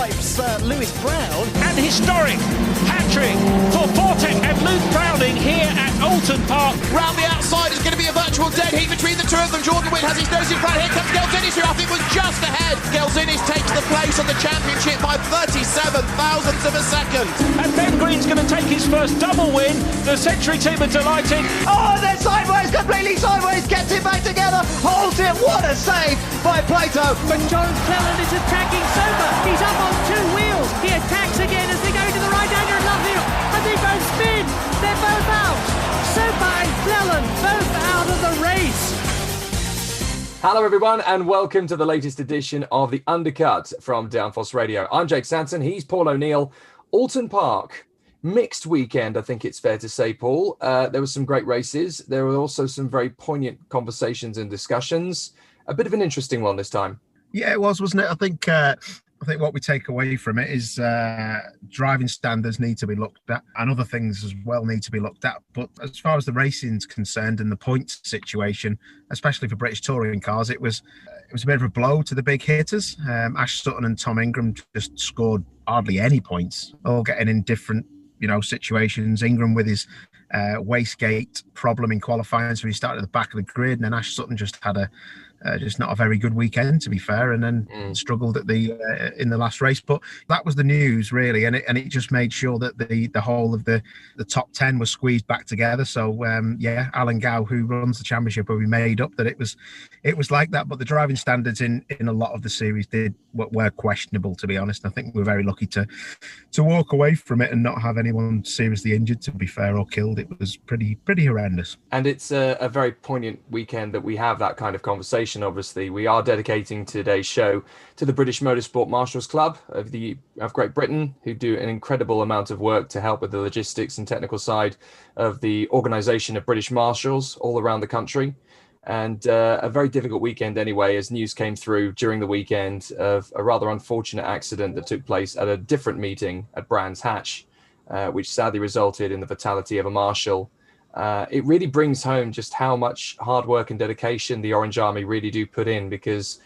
wipes Lewis Brown. And historic hat-trick for Fortek and Luke Browning here at Oulton Park. Round the outside is going to be a virtual dead heat between the two of them. Jordan Witt has his nose in front. Here comes Gelzinis, who I think was just ahead. Gelzinis takes the place on the championship by 37 thousandths of a second. And Ben Green's going to take his first double win. The Century team are delighted. Oh, then sideways, completely sideways, gets it back together, holds it. What a save by Plato. But John Cleland is attacking Soper. He's up on two wheels. He attacks again as they go to the right-hander and Lovely, and they both spin. They're both out. Soper and Cleland both out of the race. Hello everyone and welcome to the latest edition of the Undercut from Downforce Radio. I'm Jake Sanson, he's Paul O'Neill. Oulton Park, mixed weekend I think it's fair to say, Paul. There were some great races. There were also some very poignant conversations and discussions. A bit of an interesting one this time. Yeah, it was, wasn't it? I think what we take away from it is driving standards need to be looked at and other things as well need to be looked at. But as far as the racing's concerned and the points situation, especially for British touring cars, it was a bit of a blow to the big hitters. Ash Sutton and Tom Ingram just scored hardly any points, all getting in different situations. Ingram with his wastegate problem in qualifying, so he started at the back of the grid, and then Ash Sutton just had just not a very good weekend, to be fair, and then struggled at in the last race. But that was the news, really, and it just made sure that the whole of the top 10 was squeezed back together. So Alan Gow, who runs the championship, will be made up that it was like that. But the driving standards in a lot of the series were questionable, to be honest. I think we're very lucky to walk away from it and not have anyone seriously injured, to be fair, or killed. It was pretty horrendous. And it's a very poignant weekend that we have that kind of conversation. Obviously, we are dedicating today's show to the British Motorsport Marshals Club of Great Britain, who do an incredible amount of work to help with the logistics and technical side of the organisation of British Marshals all around the country. And a very difficult weekend anyway, as news came through during the weekend of a rather unfortunate accident that took place at a different meeting at Brands Hatch, which sadly resulted in the fatality of a marshal. It really brings home just how much hard work and dedication the Orange Army really do put in, because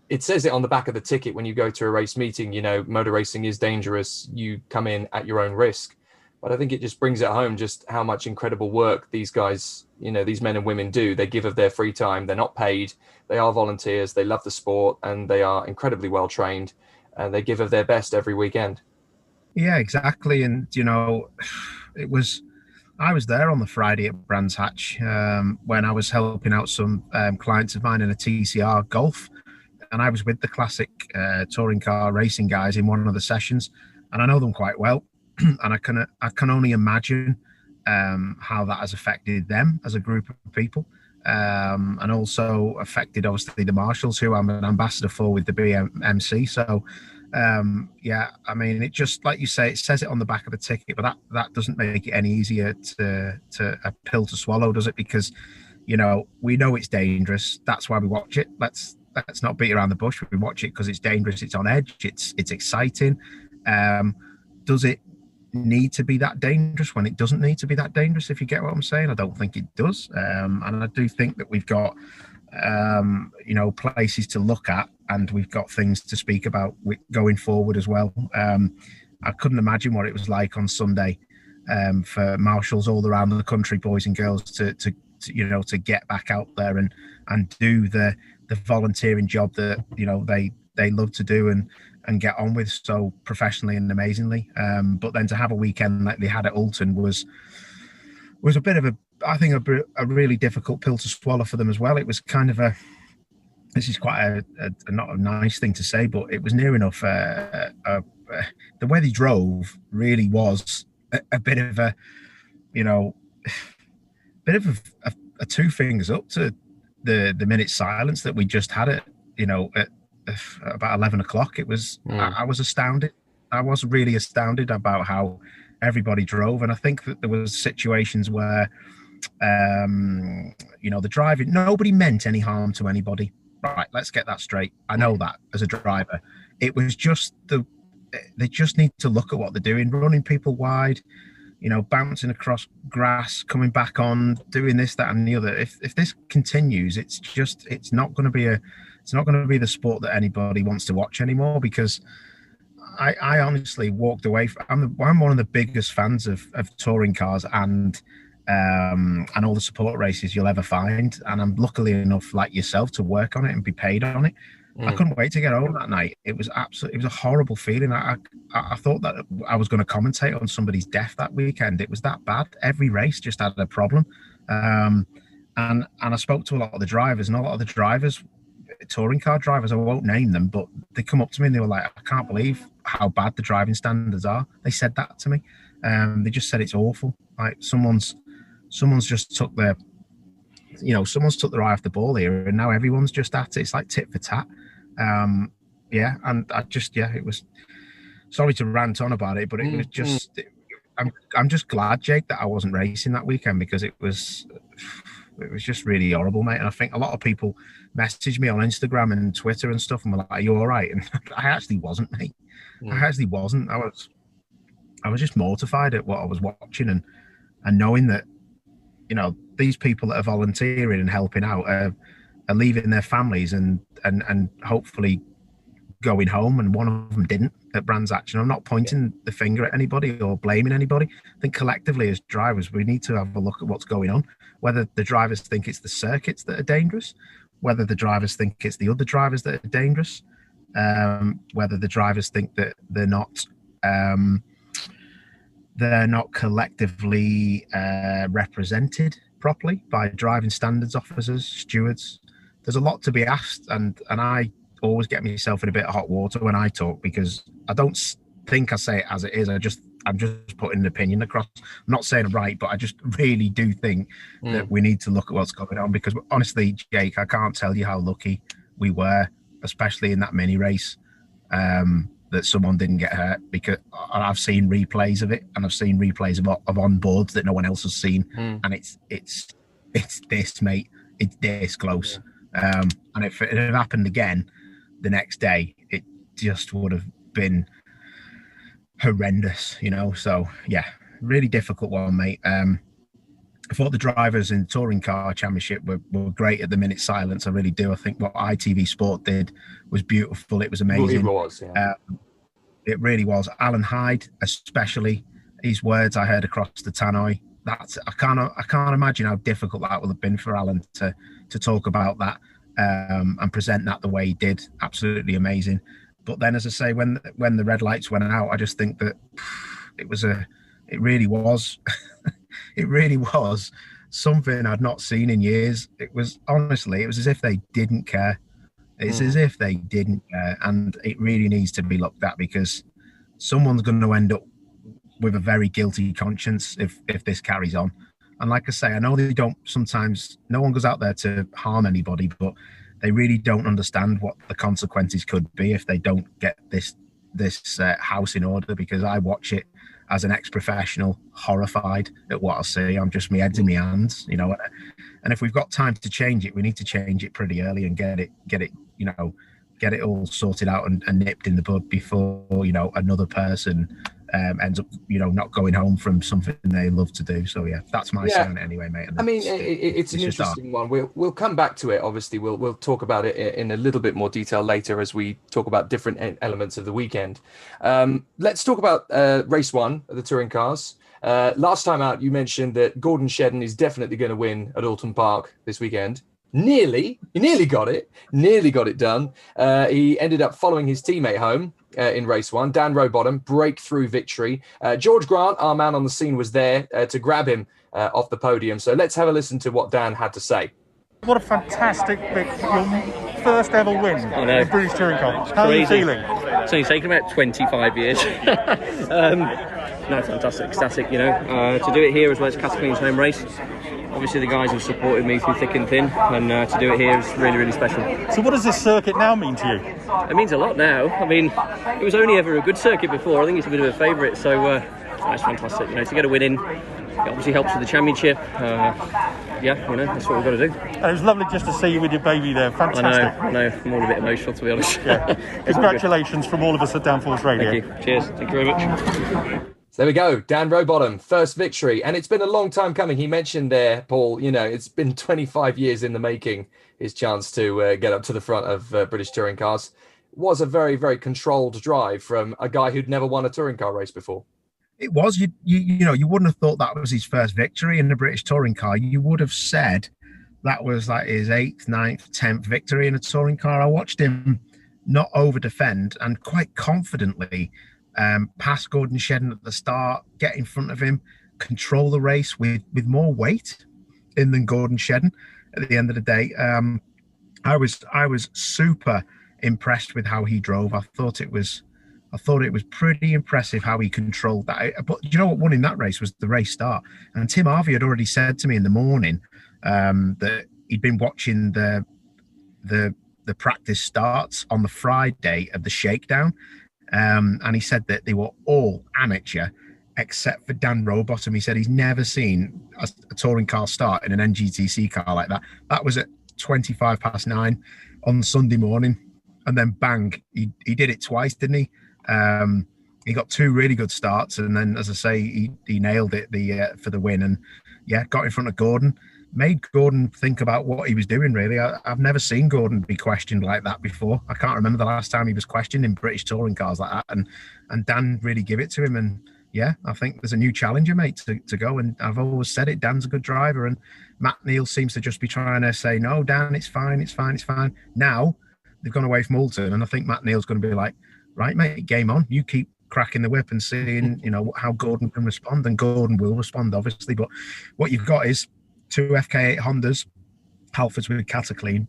it says it on the back of the ticket when you go to a race meeting, motor racing is dangerous, you come in at your own risk. But I think it just brings it home just how much incredible work these guys, these men and women do. They give of their free time, they're not paid, they are volunteers, they love the sport, and they are incredibly well trained, and they give of their best every weekend. Yeah, exactly. And, I was there on the Friday at Brands Hatch when I was helping out some clients of mine in a TCR Golf, and I was with the classic touring car racing guys in one of the sessions, and I know them quite well, and I can only imagine how that has affected them as a group of people, and also affected obviously the marshals, who I'm an ambassador for with the BMC. So. It just, like you say, it says it on the back of the ticket, but that doesn't make it any easier to a pill to swallow, does it? Because we know it's dangerous. That's why we watch it. Let's not beat around the bush. We watch it because it's dangerous. It's on edge. It's exciting. Does it need to be that dangerous when it doesn't need to be that dangerous? If you get what I'm saying, I don't think it does. And I do think that we've got places to look at, and we've got things to speak about going forward as well. I couldn't imagine what it was like on Sunday for marshals all around the country, boys and girls, to get back out there and do the volunteering job that they love to do and get on with so professionally and amazingly. But then to have a weekend like they had at Alton was a bit of a really difficult pill to swallow for them as well. It was kind of this is quite a not a nice thing to say, but it was near enough. The way they drove really was a bit of a two fingers up to the minute silence that we just had at about 11 o'clock. It was I was astounded. I was really astounded about how everybody drove, and I think that there was situations where the driving, nobody meant any harm to anybody. Right, let's get that straight. I know that as a driver. It was just they just need to look at what they're doing, running people wide, bouncing across grass, coming back on, doing this, that, and the other. If this continues, it's not going to be the sport that anybody wants to watch anymore, because I honestly walked away from, I'm one of the biggest fans of touring cars and all the support races you'll ever find, and I'm luckily enough, like yourself, to work on it and be paid on it. I couldn't wait to get home that night. It was a horrible feeling. I thought that I was going to commentate on somebody's death that weekend. It was that bad. Every race just had a problem. And I spoke to a lot of the drivers, and a lot of the drivers, touring car drivers, I won't name them, but they come up to me and they were like, I can't believe how bad the driving standards are. They said that to me. They just said it's awful. Like someone's just took their, someone's took their eye off the ball here, and now everyone's just at it. It's like tit for tat. And it was, sorry to rant on about it, but it was just, I'm just glad, Jake, that I wasn't racing that weekend, because it was just really horrible, mate. And I think a lot of people messaged me on Instagram and Twitter and stuff and were like, are you all right? And I actually wasn't, mate. I actually wasn't. I was just mortified at what I was watching, and knowing that, these people that are volunteering and helping out are leaving their families and hopefully going home, and one of them didn't at Brands Action. I'm not pointing the finger at anybody or blaming anybody. I think collectively as drivers, we need to have a look at what's going on, whether the drivers think it's the circuits that are dangerous, whether the drivers think it's the other drivers that are dangerous, whether the drivers think that they're not collectively represented properly by driving standards officers, stewards. There's a lot to be asked, and I always get myself in a bit of hot water when I talk, because I don't think I say it as it is. I'm just putting an opinion across. I'm not saying I'm right, but I just really do think that we need to look at what's going on, because honestly, Jake, I can't tell you how lucky we were, especially in that mini race, that someone didn't get hurt, because I've seen replays of it, and I've seen replays of on boards that no one else has seen, and it's this, mate. It's this close. And if it had happened again the next day, it just would have been horrendous, So yeah, really difficult one, mate. I thought the drivers in the Touring Car Championship were great at the minute silence. I really do. I think what ITV Sport did was beautiful. It was amazing. It was, yeah. It really was. Alan Hyde, especially, his words I heard across the tannoy. I can't imagine how difficult that would have been for Alan to talk about that and present that the way he did. Absolutely amazing. But then, as I say, when the red lights went out, I just think that it really was something I'd not seen in years. It was as if they didn't care. It's as if they didn't care, and it really needs to be looked at, because someone's going to end up with a very guilty conscience if this carries on. And like I say, I know they don't, sometimes no one goes out there to harm anybody, but they really don't understand what the consequences could be if they don't get this house in order, because I watch it as an ex-professional, horrified at what I see. I'm just, my head's in my hands, and if we've got time to change it, we need to change it pretty early and get it all sorted out and nipped in the bud before, another person ends up, not going home from something they love to do. So yeah, that's my say on it anyway, mate. I mean, it's an interesting one. We'll come back to it. Obviously, we'll talk about it in a little bit more detail later as we talk about different elements of the weekend. Let's talk about race one of the touring cars. Last time out, you mentioned that Gordon Shedden is definitely going to win at Oulton Park this weekend. He nearly got it done. He ended up following his teammate home in race one, Dan Rowbottom, breakthrough victory. George Grant, our man on the scene, was there to grab him off the podium. So let's have a listen to what Dan had to say. What a fantastic victory. Your first ever win in the British Touring Car. How are you feeling? It's only taken about 25 years. No, fantastic, ecstatic, to do it here as well as Catherine's home race. Obviously the guys have supported me through thick and thin, and to do it here is really, really special. So what does this circuit now mean to you? It means a lot now. I mean, it was only ever a good circuit before. I think it's a bit of a favourite, so it's fantastic. To get a win in, it obviously helps with the championship. That's what we've got to do. And it was lovely just to see you with your baby there. Fantastic. I know. I'm all a bit emotional, to be honest. Yeah. Congratulations from all of us at Downforce Radio. Thank you. Cheers. Thank you very much. So there we go, Dan Rowbottom, first victory. And it's been a long time coming. He mentioned there, Paul, it's been 25 years in the making, his chance to get up to the front of British touring cars. was a very, very controlled drive from a guy who'd never won a touring car race before. It was. You know, you wouldn't have thought that was his first victory in a British touring car. You would have said that was like his 8th, 9th, 10th victory in a touring car. I watched him not over defend and quite confidently pass Gordon Shedden at the start, get in front of him, control the race with more weight in than Gordon Shedden at the end of the day. I was super impressed with how he drove. I thought it was pretty impressive how he controlled that. But you know what won in that race was the race start. And Tim Harvey had already said to me in the morning that he'd been watching the practice starts on the Friday of the shakedown. And he said that they were all amateur except for Dan Rowbottom. He said he's never seen a touring car start in an NGTC car like that. That was at 9:25 on Sunday morning. And then bang, he did it twice, didn't he? He got 2 really good starts, and then, as I say, he nailed it for the win. And yeah, got in front of Gordon, made Gordon think about what he was doing. Really, I've never seen Gordon be questioned like that before. I can't remember the last time he was questioned in British touring cars like that. And Dan really give it to him. And yeah, I think there's a new challenger, mate, to go. And I've always said it. Dan's a good driver, and Matt Neal seems to just be trying to say, no, Dan, it's fine. Now they've gone away from Oulton, and I think Matt Neal's going to be like, right, mate, game on. You keep cracking the whip and seeing, you know, how Gordon can respond, and Gordon will respond, obviously. But what you've got is 2 FK8 Hondas, Halfords with Cataclean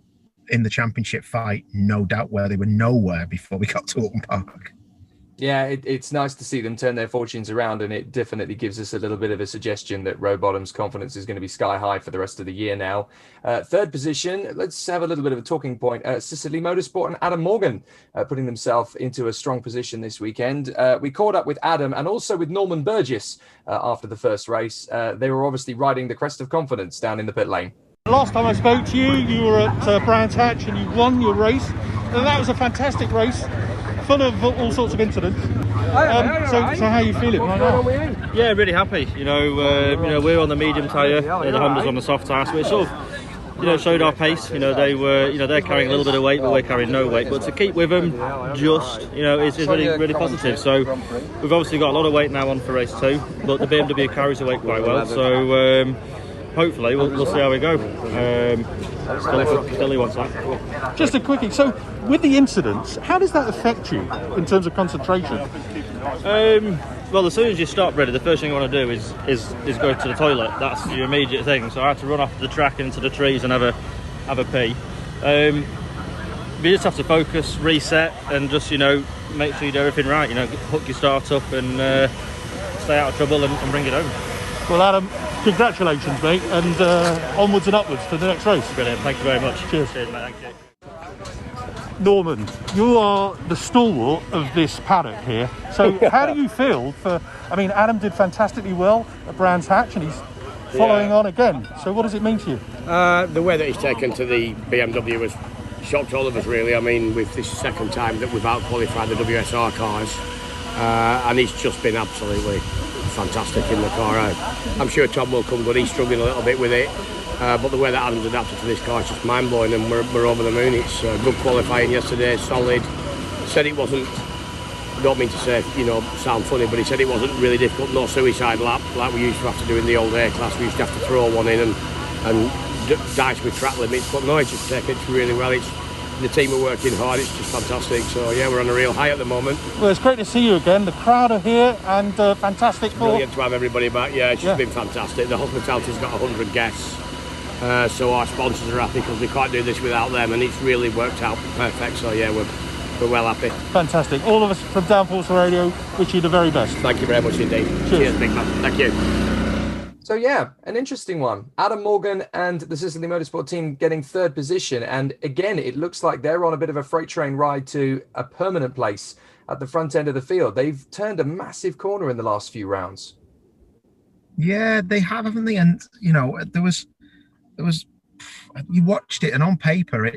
in the championship fight, no doubt, where they were nowhere before we got to Oulton Park. Yeah, it's nice to see them turn their fortunes around, and it definitely gives us a little bit of a suggestion that Rowbottom's confidence is going to be sky high for the rest of the year now. Third position, let's have a little bit of a talking point. Sicily Motorsport and Adam Morgan putting themselves into a strong position this weekend. We caught up with Adam and also with Norman Burgess after the first race. They were obviously riding the crest of confidence down in the pit lane. Last time I spoke to you, you were at Brands Hatch and you won your race. And that was a fantastic race, full of all sorts of incidents. So how are you feeling right now? Yeah, really happy. You know, we're on the medium tyre, the Honda's on the soft tyre, so we sort of, showed our pace. You know, they're carrying a little bit of weight, but we're carrying no weight. But to keep with them, is really, really positive. So we've obviously got a lot of weight now on for race 2, but the BMW carries the weight quite well. So hopefully we'll see how we go. Still he wants that. Just a quickie. So with the incidents, how does that affect you in terms of concentration? Well, as soon as you stop, really, the first thing you want to do is go to the toilet. That's your immediate thing. So I had to run off the track into the trees and have a pee. You just have to focus, reset, and just make sure you do everything right. Hook your start up and stay out of trouble and bring it home. Well, Adam, congratulations, mate, and onwards and upwards to the next race. Brilliant. Thank you very much. Cheers. Cheers, mate. Thank you. Norman, you are the stalwart of this paddock here. So how do you feel Adam did fantastically well at Brands Hatch and he's following on again. So what does it mean to you? The way that he's taken to the BMW has shocked all of us, really. I mean, with this second time that we've out-qualified the WSR cars, and he's just been absolutely fantastic in the car. I'm sure Tom will come good. He's struggling a little bit with it. But the way that Adam's adapted to this car is just mind-blowing, and we're over the moon. It's good qualifying yesterday, solid. Said it wasn't, I don't mean to say, sound funny, but he said it wasn't really difficult, no suicide lap like we used to have to do in the old A class. We used to have to throw one in and dice with track limits, but no, he's just taken it really well. The team are working hard, it's just fantastic. So yeah, we're on a real high at the moment. Well, it's great to see you again. The crowd are here and fantastic. Brilliant to have everybody back. Yeah, it's just been fantastic. The hospitality's got 100 guests. So our sponsors are happy because we can't do this without them, and it's really worked out perfect. So yeah, we're well happy. Fantastic. All of us from Downforce Radio wish you the very best. Thank you very much indeed. Cheers, big man. Thank you. So yeah, an interesting one. Adam Morgan and the Sicily Motorsport team getting third position, and again, it looks like they're on a bit of a freight train ride to a permanent place at the front end of the field. They've turned a massive corner in the last few rounds. Yeah, they have, haven't they? And there was you watched it, and on paper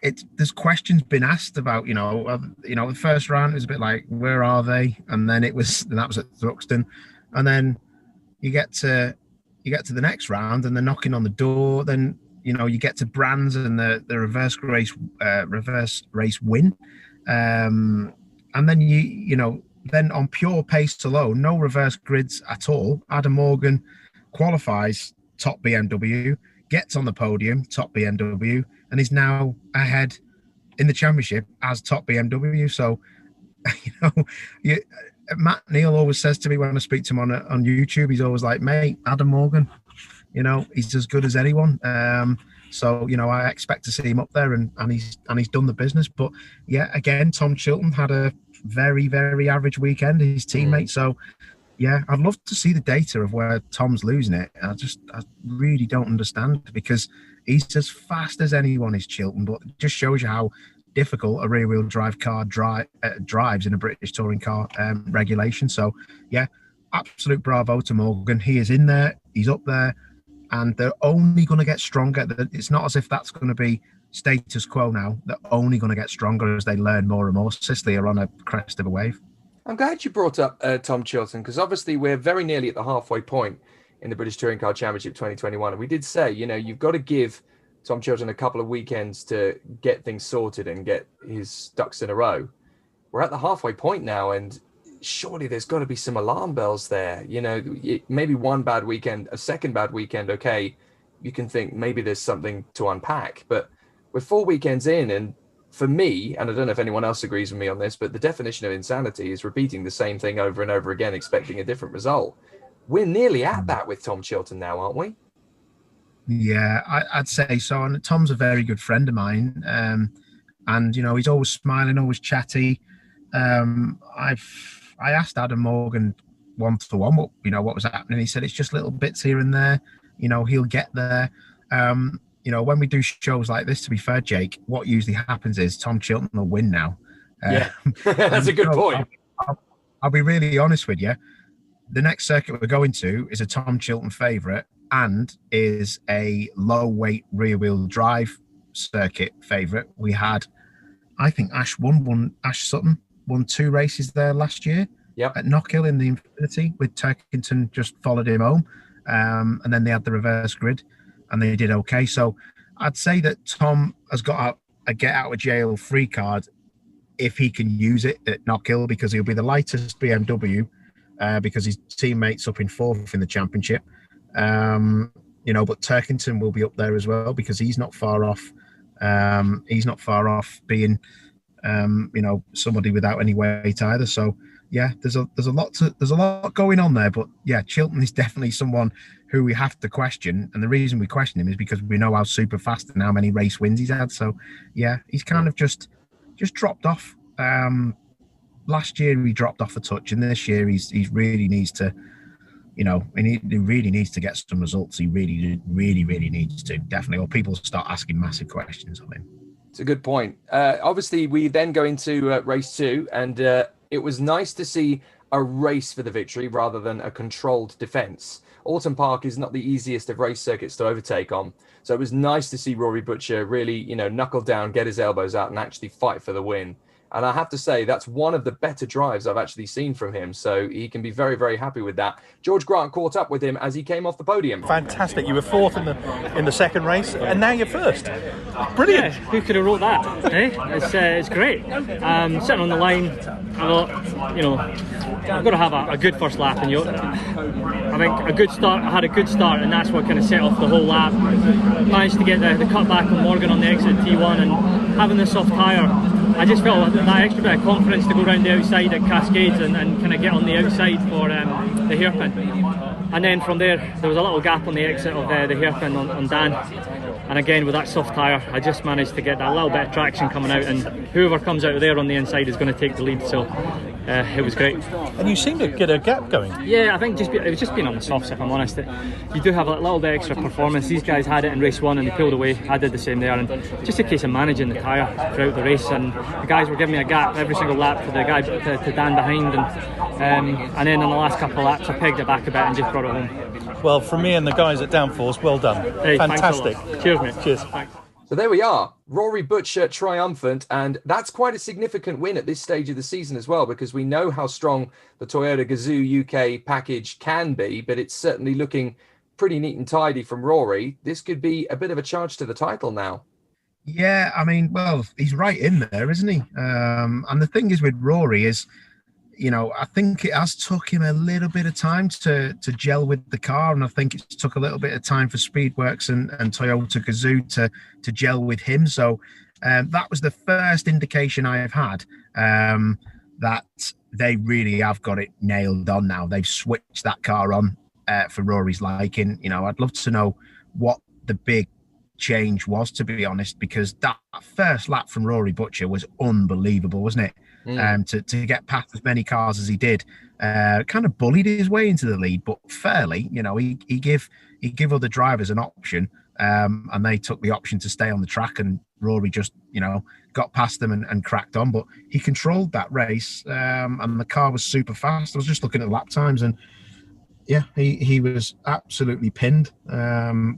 there's questions been asked about the first round was a bit like, where are they? And then that was at Thruxton, and then you get to the next round and they're knocking on the door. Then you get to Brands and the reverse race win, and then then on pure pace alone, no reverse grids at all. Adam Morgan qualifies top BMW, gets on the podium top BMW, and is now ahead in the championship as top BMW. So, Matt Neal always says to me when I speak to him on YouTube, he's always like, mate, Adam Morgan, he's as good as anyone. So, I expect to see him up there and he's done the business. But yeah, again, Tom Chilton had a very, very average weekend, his teammate. So yeah, I'd love to see the data of where Tom's losing it. I really don't understand, because he's as fast as anyone is, Chilton, but it just shows you how difficult a rear-wheel drive car drives in a British touring car regulation. So yeah, absolute bravo to Morgan. He is in there, he's up there, and they're only going to get stronger. It's not as if that's going to be status quo now. They're only going to get stronger as they learn more and more. Sicily are on a crest of a wave. I'm glad you brought up Tom Chilton, because obviously we're very nearly at the halfway point in the British Touring Car Championship 2021. And we did say, you've got to give Tom Chilton a couple of weekends to get things sorted and get his ducks in a row. We're at the halfway point now, and surely there's got to be some alarm bells there. Maybe one bad weekend, a second bad weekend, okay, you can think maybe there's something to unpack. But we're 4 weekends in, and for me, and I don't know if anyone else agrees with me on this, but the definition of insanity is repeating the same thing over and over again, expecting a different result. We're nearly at that with Tom Chilton now, aren't we? Yeah, I'd say so. And Tom's a very good friend of mine. And, he's always smiling, always chatty. I asked Adam Morgan one-to-one what was happening. He said it's just little bits here and there. He'll get there. When we do shows like this, to be fair, Jake, what usually happens is Tom Chilton will win now. Yeah, that's a good point. I'll be really honest with you. The next circuit we're going to is a Tom Chilton favourite and is a low-weight rear-wheel drive circuit favourite. We had, I think Ash Sutton won 2 races there last year at Knockhill in the Infinity, with Turkington just followed him home. And then they had the reverse grid, and they did okay. So I'd say that Tom has got a get-out-of-jail free card if he can use it at Knockhill, because he'll be the lightest BMW, because his teammate's up in 4th in the championship. But Turkington will be up there as well, because he's not far off. He's not far off being, somebody without any weight either. So yeah, there's a lot going on there. But yeah, Chilton is definitely someone who we have to question, and the reason we question him is because we know how super fast and how many race wins he's had. So yeah, he's kind of just dropped off. Last year he dropped off a touch, and this year he really needs to, he really needs to get some results. He really needs to, definitely, or people start asking massive questions of him. It's a good point. Obviously, we then go into race 2, and it was nice to see a race for the victory rather than a controlled defence. Oulton Park is not the easiest of race circuits to overtake on, so it was nice to see Rory Butcher really, knuckle down, get his elbows out, and actually fight for the win. And I have to say, that's one of the better drives I've actually seen from him. So he can be very, very happy with that. George Grant caught up with him as he came off the podium. Fantastic. You were 4th in the second race, and now you're 1st. Brilliant. Yeah, who could have wrote that? It's great. Sitting on the line, I thought, I've got to have a good first lap. And I think a good start. I had a good start, and that's what kind of set off the whole lap. Managed to get the cutback on Morgan on the exit T1, and having the soft tyre, I just felt that extra bit of confidence to go around the outside at Cascades and kind of get on the outside for the hairpin. And then from there was a little gap on the exit of the hairpin on Dan. And again, with that soft tyre, I just managed to get that little bit of traction coming out, and whoever comes out of there on the inside is going to take the lead. So it was great. And you seem to get a gap going. Yeah, I think it was just being on the softs, if I'm honest. You do have a little bit extra performance. These guys had it in race 1 and they pulled away. I did the same there, and just a case of managing the tyre throughout the race. And the guys were giving me a gap every single lap to the guy to Dan behind, and then on the last couple of laps I pegged it back a bit and just brought it home. Well, from me and the guys at Downforce, well done. Hey, fantastic. Cheers, mate. Cheers. Thanks. So there we are, Rory Butcher triumphant, and that's quite a significant win at this stage of the season as well, because we know how strong the Toyota Gazoo UK package can be, but it's certainly looking pretty neat and tidy from Rory. This could be a bit of a charge to the title now. Yeah, I mean, well, he's right in there, isn't he? And the thing is with Rory is, you know, I think it has took him a little bit of time to gel with the car, and I think it took a little bit of time for Speedworks and Toyota Gazoo to gel with him. So that was the first indication I have had that they really have got it nailed on now. They've switched that car on for Rory's liking. You know, I'd love to know what the big change was, to be honest, because that first lap from Rory Butcher was unbelievable, wasn't it? To get past as many cars as he did, kind of bullied his way into the lead, but fairly. You know, he give other drivers an option, and they took the option to stay on the track, and Rory just, you know, got past them and cracked on. But he controlled that race, and the car was super fast. I was just looking at the lap times, and yeah, he was absolutely pinned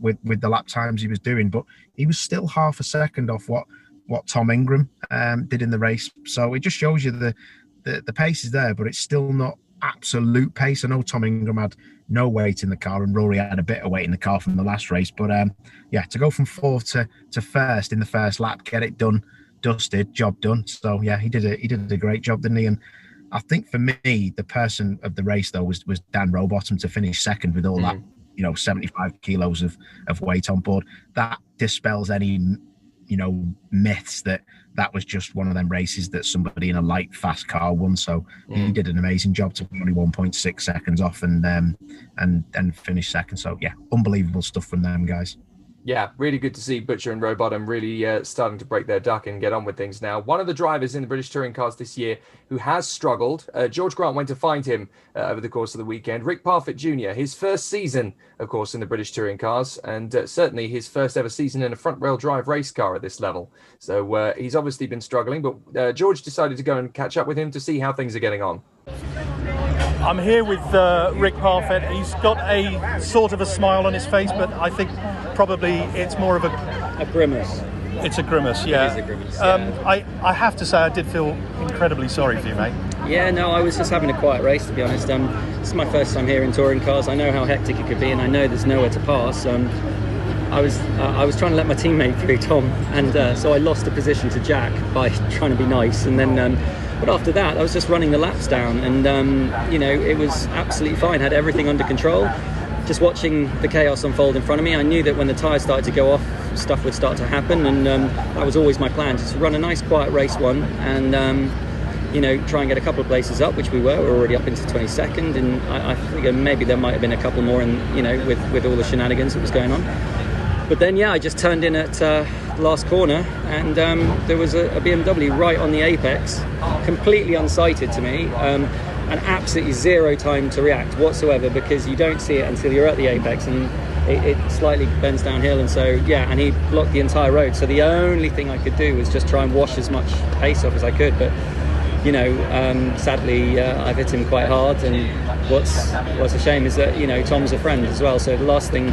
with the lap times he was doing, but he was still half a second off what Tom Ingram did in the race. So it just shows you the pace is there, but it's still not absolute pace. I know Tom Ingram had no weight in the car, and Rory had a bit of weight in the car from the last race. But yeah, to go from fourth to first in the first lap, get it done, dusted, job done. So yeah, he did a great job, didn't he? And I think for me, the person of the race though was Dan Rowbottom to finish second with all that, you know, 75 kilos of weight on board. That dispels any, you know, myths that was just one of them races that somebody in a light, fast car won. So he did an amazing job to be only 1.6 seconds off and finish second. So yeah, unbelievable stuff from them guys. Yeah, really good to see Butcher and Rowbottom really starting to break their duck and get on with things now. One of the drivers in the British Touring Cars this year who has struggled, George Grant went to find him over the course of the weekend. Rick Parfett Jr., his first season, of course, in the British Touring Cars, and certainly his first ever season in a front-wheel drive race car at this level. So he's obviously been struggling, but George decided to go and catch up with him to see how things are getting on. I'm here with Rick Parfett. He's got a sort of a smile on his face, but I think probably it's more of a grimace. It's a grimace, yeah. It is a grimace, yeah. I have to say I did feel incredibly sorry for you, mate. Yeah, no, I was just having a quiet race, to be honest. This is my first time here in touring cars. I know how hectic it could be, and I know there's nowhere to pass. I was trying to let my teammate through, Tom, and so I lost a position to Jack by trying to be nice, and then. But after that, I was just running the laps down, and you know, it was absolutely fine. Had everything under control. Just watching the chaos unfold in front of me, I knew that when the tyres started to go off, stuff would start to happen, and that was always my plan: just run a nice, quiet race one, and you know, try and get a couple of places up, which we were. We're already up into 22nd, and I think maybe there might have been a couple more, in, you know, with all the shenanigans that was going on. But then, yeah, I just turned in at the last corner, and there was a BMW right on the apex, completely unsighted to me, and absolutely zero time to react whatsoever, because you don't see it until you're at the apex, and it slightly bends downhill, and so, yeah, and he blocked the entire road. So the only thing I could do was just try and wash as much pace off as I could, but you know, sadly, I've hit him quite hard, and what's a shame is that, you know, Tom's a friend as well, so the last thing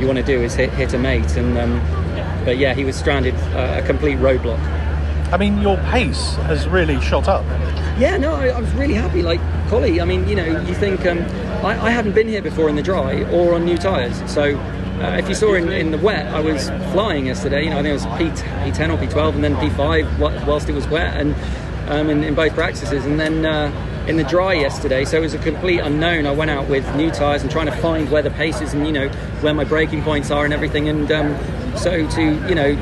you want to do is hit a mate, and but yeah, he was stranded, a complete roadblock. I mean, your pace has really shot up. Yeah, no, I was really happy, like Collie. I mean, you know, you think, I hadn't been here before in the dry or on new tyres, so if you saw in the wet, I was flying yesterday. You know, I think it was P10 or P12 and then P5 whilst it was wet, and in both practices, and then in the dry yesterday, so it was a complete unknown. I went out with new tyres and trying to find where the pace is, and you know, where my braking points are and everything, and so to, you know,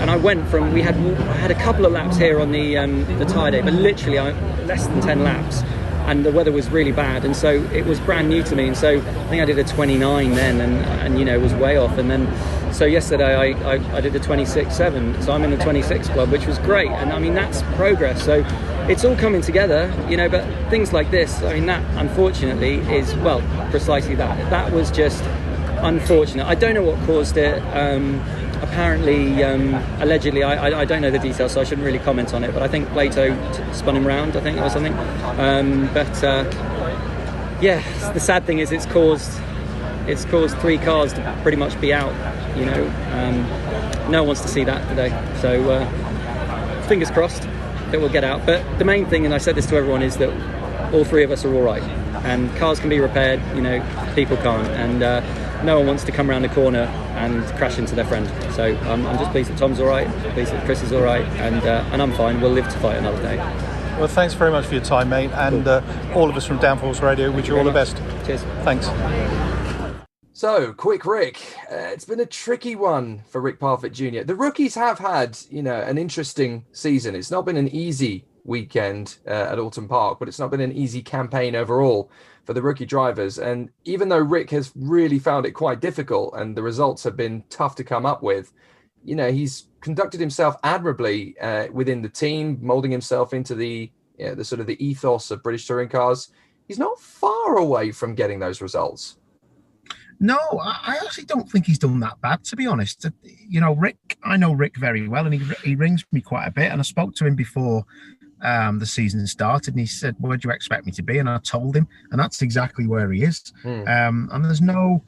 and I went from, I had a couple of laps here on the tyre day, but literally less than 10 laps, and the weather was really bad, and so it was brand new to me, and so I think I did a 29 then, and you know, was way off, and then so yesterday I did a 26.7, so I'm in the 26 club, which was great, and I mean, that's progress, so it's all coming together, you know. But things like this, I mean, that unfortunately is, well, precisely that was just unfortunate. I don't know what caused it. Apparently, allegedly, I don't know the details, so I shouldn't really comment on it, but I think Plato spun him round, I think, or something. Yeah, the sad thing is it's caused 3 cars to pretty much be out, you know. No one wants to see that today, so fingers crossed that we'll get out. But the main thing, and I said this to everyone, is that all three of us are all right. And cars can be repaired, you know, people can't. And no one wants to come around the corner and crash into their friend. So I'm just pleased that Tom's all right, pleased that Chris is all right, and I'm fine. We'll live to fight another day. Well, thanks very much for your time, mate, and all of us from Downforce Radio wish you all the best. Cheers. Thanks. So, quick Rick, it's been a tricky one for Rick Parfett Jr. The rookies have had, you know, an interesting season. It's not been an easy weekend at Oulton Park, but it's not been an easy campaign overall for the rookie drivers. And even though Rick has really found it quite difficult and the results have been tough to come up with, you know, he's conducted himself admirably within the team, molding himself into the sort of the ethos of British touring cars. He's not far away from getting those results. No, I actually don't think he's done that bad, to be honest. You know, Rick, I know Rick very well, and he rings me quite a bit. And I spoke to him before the season started, and he said, "Where do you expect me to be?" And I told him, and that's exactly where he is. And there's no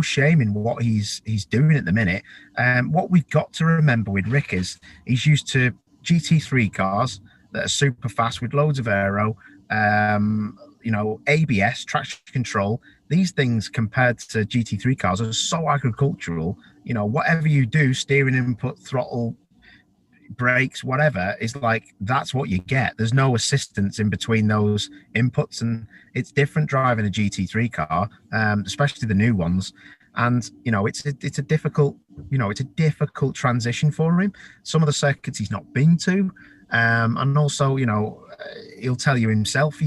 shame in what he's doing at the minute. What we've got to remember with Rick is he's used to GT3 cars that are super fast with loads of aero, you know, ABS, traction control. These things compared to GT3 cars are so agricultural. You know, whatever you do, steering input, throttle, brakes, whatever, is like, that's what you get. There's no assistance in between those inputs, and it's different driving a GT3 car, especially the new ones. And you know, it's a difficult transition for him. Some of the circuits he's not been to, and also, you know, he'll tell you himself,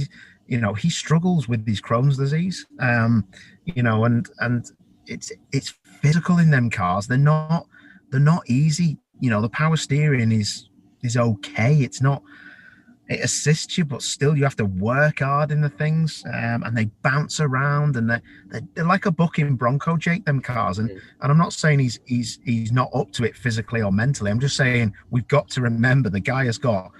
he struggles with his Crohn's disease, you know, and it's physical in them cars. They're not easy. You know, the power steering is okay. It's not, it assists you, but still you have to work hard in the things, and they bounce around, and they're like a bucking Bronco, Jake, them cars. And I'm not saying he's not up to it physically or mentally. I'm just saying we've got to remember the guy has got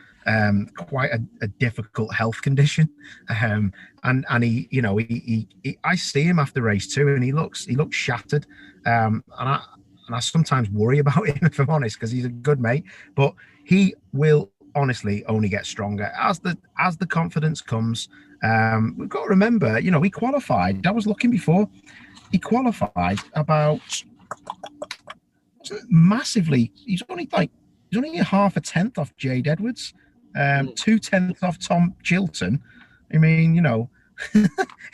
quite a difficult health condition, and he, you know, he I see him after race 2, and he looks shattered, and I sometimes worry about him, if I'm honest, because he's a good mate, but he will honestly only get stronger as the confidence comes. We've got to remember, you know, he qualified. I was looking before. He qualified about massively. He's only a half a tenth off Jade Edwards, 2/10 off Tom Chilton. I mean, you know,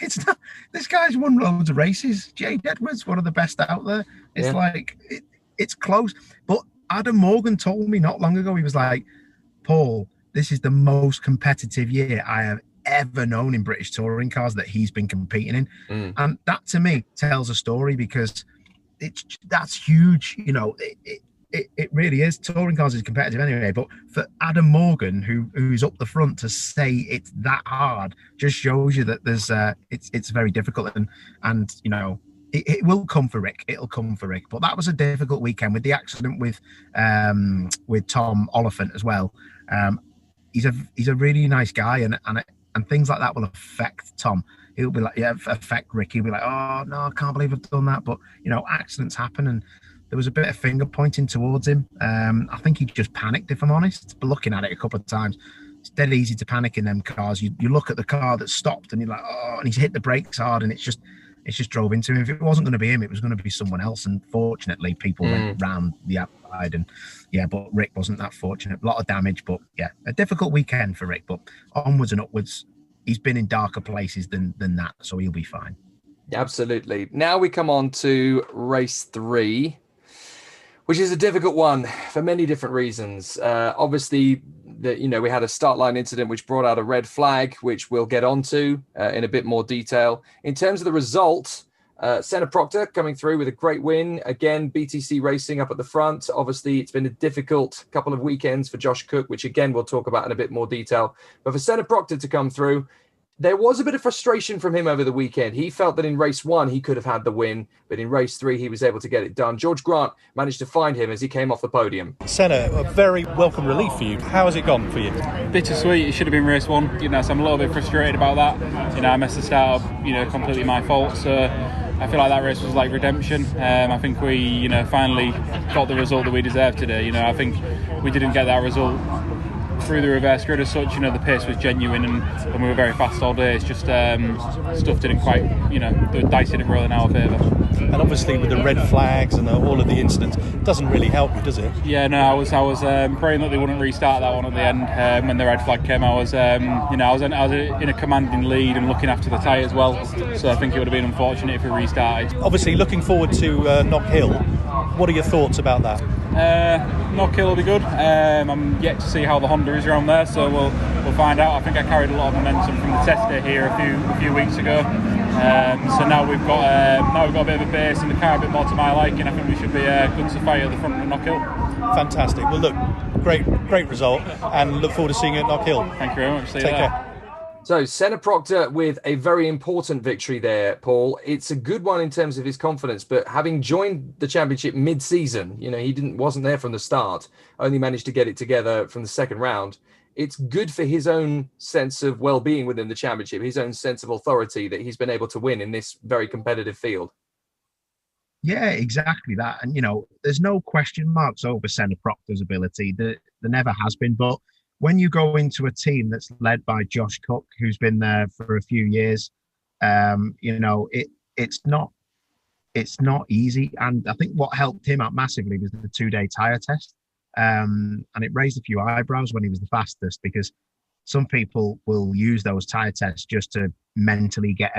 it's not. This guy's won loads of races. Jade Edwards, one of the best out there. It's like it's close. But Adam Morgan told me not long ago. He was like, "Paul, this is the most competitive year I have ever known in British touring cars that he's been competing in," and that to me tells a story, because that's huge. You know, it really is. Touring cars is competitive anyway, but for Adam Morgan, who's up the front, to say it's that hard just shows you that there's it's very difficult, and you know, it will come for Rick. It'll come for Rick. But that was a difficult weekend with the accident with Tom Oliphant as well. He's a really nice guy, and things like that will affect Tom. He'll be like, affect Rick. He'll be like, "Oh no, I can't believe I've done that." But you know, accidents happen, and there was a bit of finger pointing towards him. I think he just panicked, if I'm honest. But looking at it a couple of times, it's dead easy to panic in them cars. You look at the car that stopped, and you're like, "Oh," and he's hit the brakes hard, and it's just drove into him. If it wasn't going to be him, it was going to be someone else. And fortunately, people went round the outside, and but Rick wasn't that fortunate. A lot of damage, but a difficult weekend for Rick. But onwards and upwards, he's been in darker places than that, so he'll be fine. Absolutely. Now we come on to race 3, which is a difficult one for many different reasons. Obviously, we had a start line incident which brought out a red flag, which we'll get onto in a bit more detail. In terms of the result, Senna Proctor coming through with a great win. Again, BTC Racing up at the front. Obviously, it's been a difficult couple of weekends for Josh Cook, which again, we'll talk about in a bit more detail. But for Senna Proctor to come through, there was a bit of frustration from him over the weekend. He felt that in race 1, he could have had the win, but in race 3, he was able to get it done. George Grant managed to find him as he came off the podium. Senna, a very welcome relief for you. How has it gone for you? Bittersweet. It should have been race 1. You know, so I'm a little bit frustrated about that. You know, I messed the start up, you know, completely my fault. So I feel like that race was like redemption. I think we, you know, finally got the result that we deserved today. You know, I think we didn't get that result through the reverse grid as such. The pace was genuine, and we were very fast all day. It's just stuff didn't quite, the dice didn't roll in our favour. And obviously with the red flags and all of the incidents, it doesn't really help you, does it? Yeah, no, I was praying that they wouldn't restart that one at the end. When the red flag came, I was in a commanding lead and looking after the tyre as well. So I think it would have been unfortunate if we restarted. Obviously, looking forward to Knock Hill. What are your thoughts about that? Knock Hill will be good. I'm yet to see how the Honda is around there, so we'll find out. I think I carried a lot of momentum from the test day here a few weeks ago. So now we've got a bit of a base and the car a bit more to my liking. I think we should be good to fight at the front of Knock Hill. Fantastic. Well, look, great result, and look forward to seeing you at Knock Hill. Thank you very much. Take care. So Senna Proctor with a very important victory there, Paul. It's a good one in terms of his confidence, but having joined the championship mid-season, he wasn't there from the start, only managed to get it together from the second round. It's good for his own sense of well-being within the championship, his own sense of authority that he's been able to win in this very competitive field. Yeah, exactly that. And, there's no question marks over Senna Proctor's ability. There never has been, but when you go into a team that's led by Josh Cook, who's been there for a few years, it's not easy. And I think what helped him out massively was the 2-day tyre test. And it raised a few eyebrows when he was the fastest, because some people will use those tyre tests just to mentally get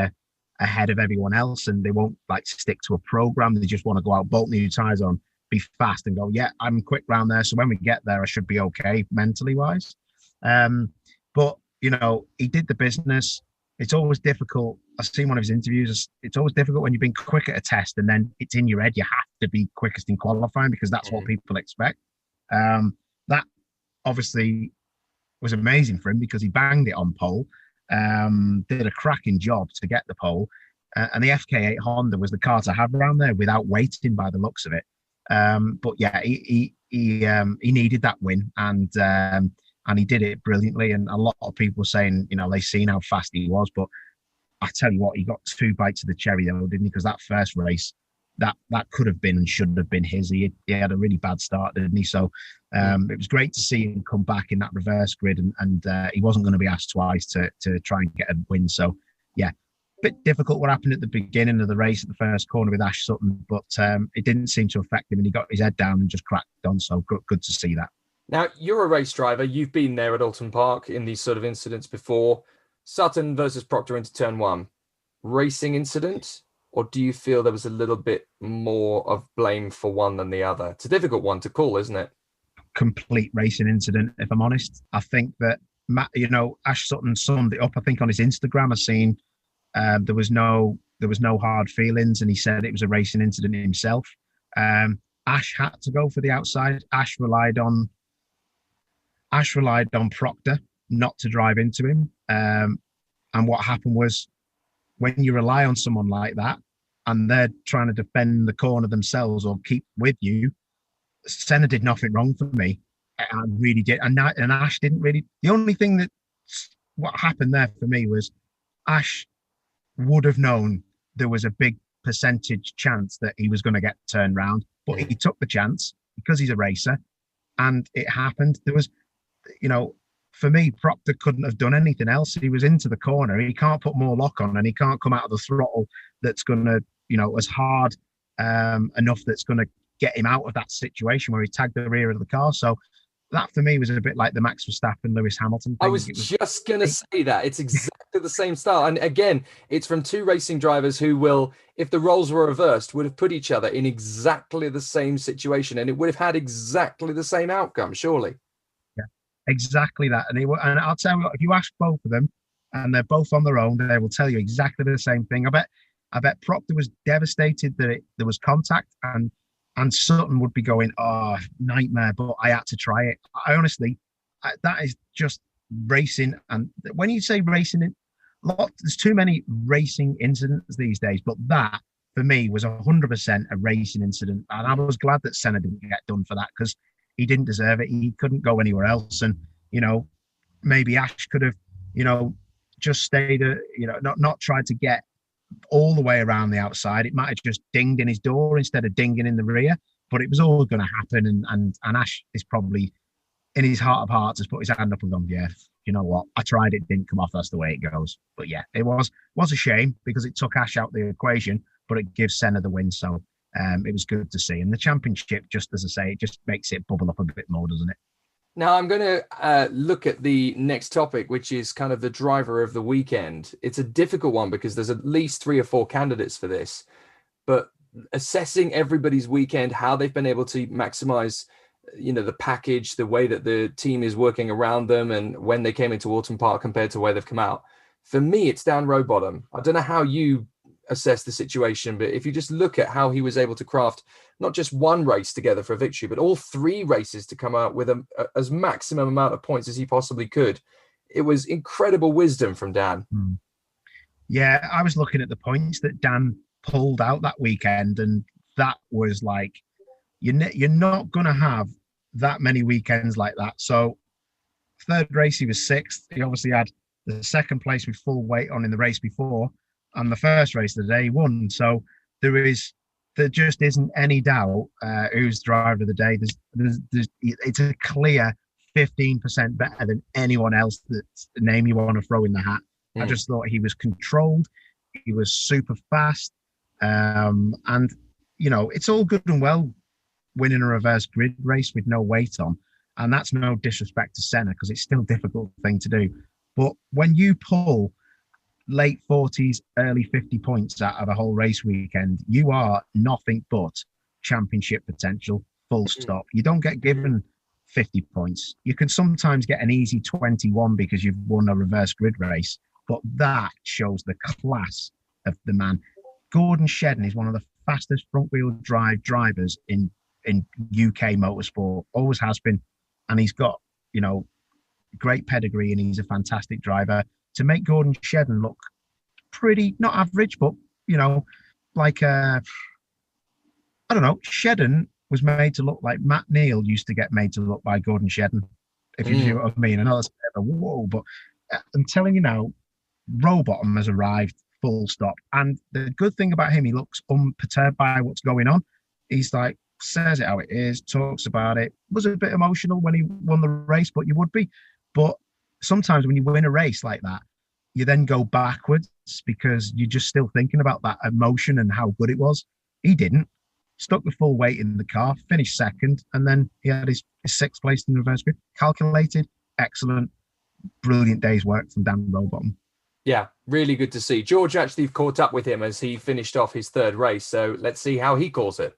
ahead of everyone else, and they won't stick to a program. They just want to go out, bolt new tyres on, be fast, and go, yeah, I'm quick round there, so when we get there I should be okay mentally wise. But he did the business. It's always difficult. I've seen one of his interviews. It's always difficult when you've been quick at a test and then it's in your head you have to be quickest in qualifying, because that's what people expect. That obviously was amazing for him, because he banged it on pole, did a cracking job to get the pole, and the FK8 Honda was the car to have around there without waiting by the looks of it. But yeah, he needed that win, and he did it brilliantly. And a lot of people saying, they seen how fast he was, but I tell you what, he got 2 bites of the cherry though, didn't he? Because that first race, that could have been and should have been his. He had a really bad start, didn't he? So it was great to see him come back in that reverse grid, and he wasn't going to be asked twice to try and get a win. So yeah, bit difficult what happened at the beginning of the race at the first corner with Ash Sutton, but it didn't seem to affect him, and he got his head down and just cracked on. So good to see that. Now, you're a race driver. You've been there at Oulton Park in these sort of incidents before. Sutton versus Proctor into turn 1. Racing incident? Or do you feel there was a little bit more of blame for one than the other? It's a difficult one to call, isn't it? Complete racing incident, if I'm honest. I think that, Ash Sutton summed it up. I think on his Instagram, I seen there was no hard feelings, and he said it was a racing incident himself. Ash had to go for the outside. Ash relied on Proctor not to drive into him. And what happened was, when you rely on someone like that and they're trying to defend the corner themselves or keep with you, Senna did nothing wrong for me. I really did. And Ash didn't really. The only thing what happened there for me was Ash would have known there was a big percentage chance that he was going to get turned round, but he took the chance because he's a racer, and it happened. There was, for me, Proctor couldn't have done anything else. He was into the corner. He can't put more lock on, and he can't come out of the throttle that's going to, as hard enough that's going to get him out of that situation where he tagged the rear of the car. So that for me was a bit like the Max Verstappen, Lewis Hamilton thing. I was just going to say that. It's exactly the same style. And again, it's from two racing drivers who will, if the roles were reversed, would have put each other in exactly the same situation, and it would have had exactly the same outcome, surely. Exactly that. And I'll tell you what, if you ask both of them and they're both on their own, they will tell you exactly the same thing. I bet Proctor was devastated that there was contact, and Sutton would be going, oh, nightmare, but I had to try it. I honestly, that is just racing. And when you say racing, there's too many racing incidents these days, but that for me was 100% a racing incident. And I was glad that Senna didn't get done for that, because he didn't deserve it. He couldn't go anywhere else. And, maybe Ash could have, just stayed, not tried to get all the way around the outside. It might have just dinged in his door instead of dinging in the rear, but it was all going to happen. And Ash is probably in his heart of hearts has put his hand up and gone, yeah, you know what? I tried it, didn't come off. That's the way it goes. But yeah, it was a shame because it took Ash out the equation, but it gives Senna the win. So it was good to see. And the championship, just as I say, it just makes it bubble up a bit more, doesn't it? Now I'm going to look at the next topic, which is kind of the driver of the weekend. It's a difficult one because there's at least 3 or 4 candidates for this, but assessing everybody's weekend, how they've been able to maximize, the package, the way that the team is working around them, and when they came into Oulton Park compared to where they've come out. For me, it's down Rowbottom. I don't know how you assess the situation, but if you just look at how he was able to craft not just one race together for a victory, but all 3 races to come out with as maximum amount of points as he possibly could, it was incredible wisdom from Dan. Yeah, I was looking at the points that Dan pulled out that weekend, and that was like, you're not going to have that many weekends like that. So 3rd race, he was 6th. He obviously had the 2nd place with full weight on in the race before, and the 1st race of the day he won. So there just isn't any doubt who's driver of the day. It's a clear 15% better than anyone else that's the name you want to throw in the hat. I just thought he was controlled. He was super fast. And, it's all good and well winning a reverse grid race with no weight on. And that's no disrespect to Senna, because it's still a difficult thing to do. But when you pull late 40s, early 50 points out of a whole race weekend, you are nothing but championship potential, full stop. You don't get given 50 points. You can sometimes get an easy 21 because you've won a reverse grid race, but that shows the class of the man. Gordon Shedden is one of the fastest front-wheel drive drivers in UK motorsport, always has been, and he's got, great pedigree, and he's a fantastic driver. To make Gordon Shedden look pretty, not average, but, like, I don't know, Shedden was made to look like Matt Neal used to get made to look by Gordon Shedden, if you see what I mean. I know that's a bit of a whoa, but I'm telling you now, Rowbottom has arrived, full stop. And the good thing about him, he looks unperturbed by what's going on. He's like, says it how it is, talks about it. Was a bit emotional when he won the race, but you would be. But sometimes when you win a race like that, you then go backwards because you're just still thinking about that emotion and how good it was. He didn't. Stuck the full weight in the car, finished 2nd, and then he had his 6th place in the reverse grid. Calculated, excellent, brilliant day's work from Dan Rowbottom. Yeah, really good to see. George actually caught up with him as he finished off his 3rd race, so let's see how he calls it.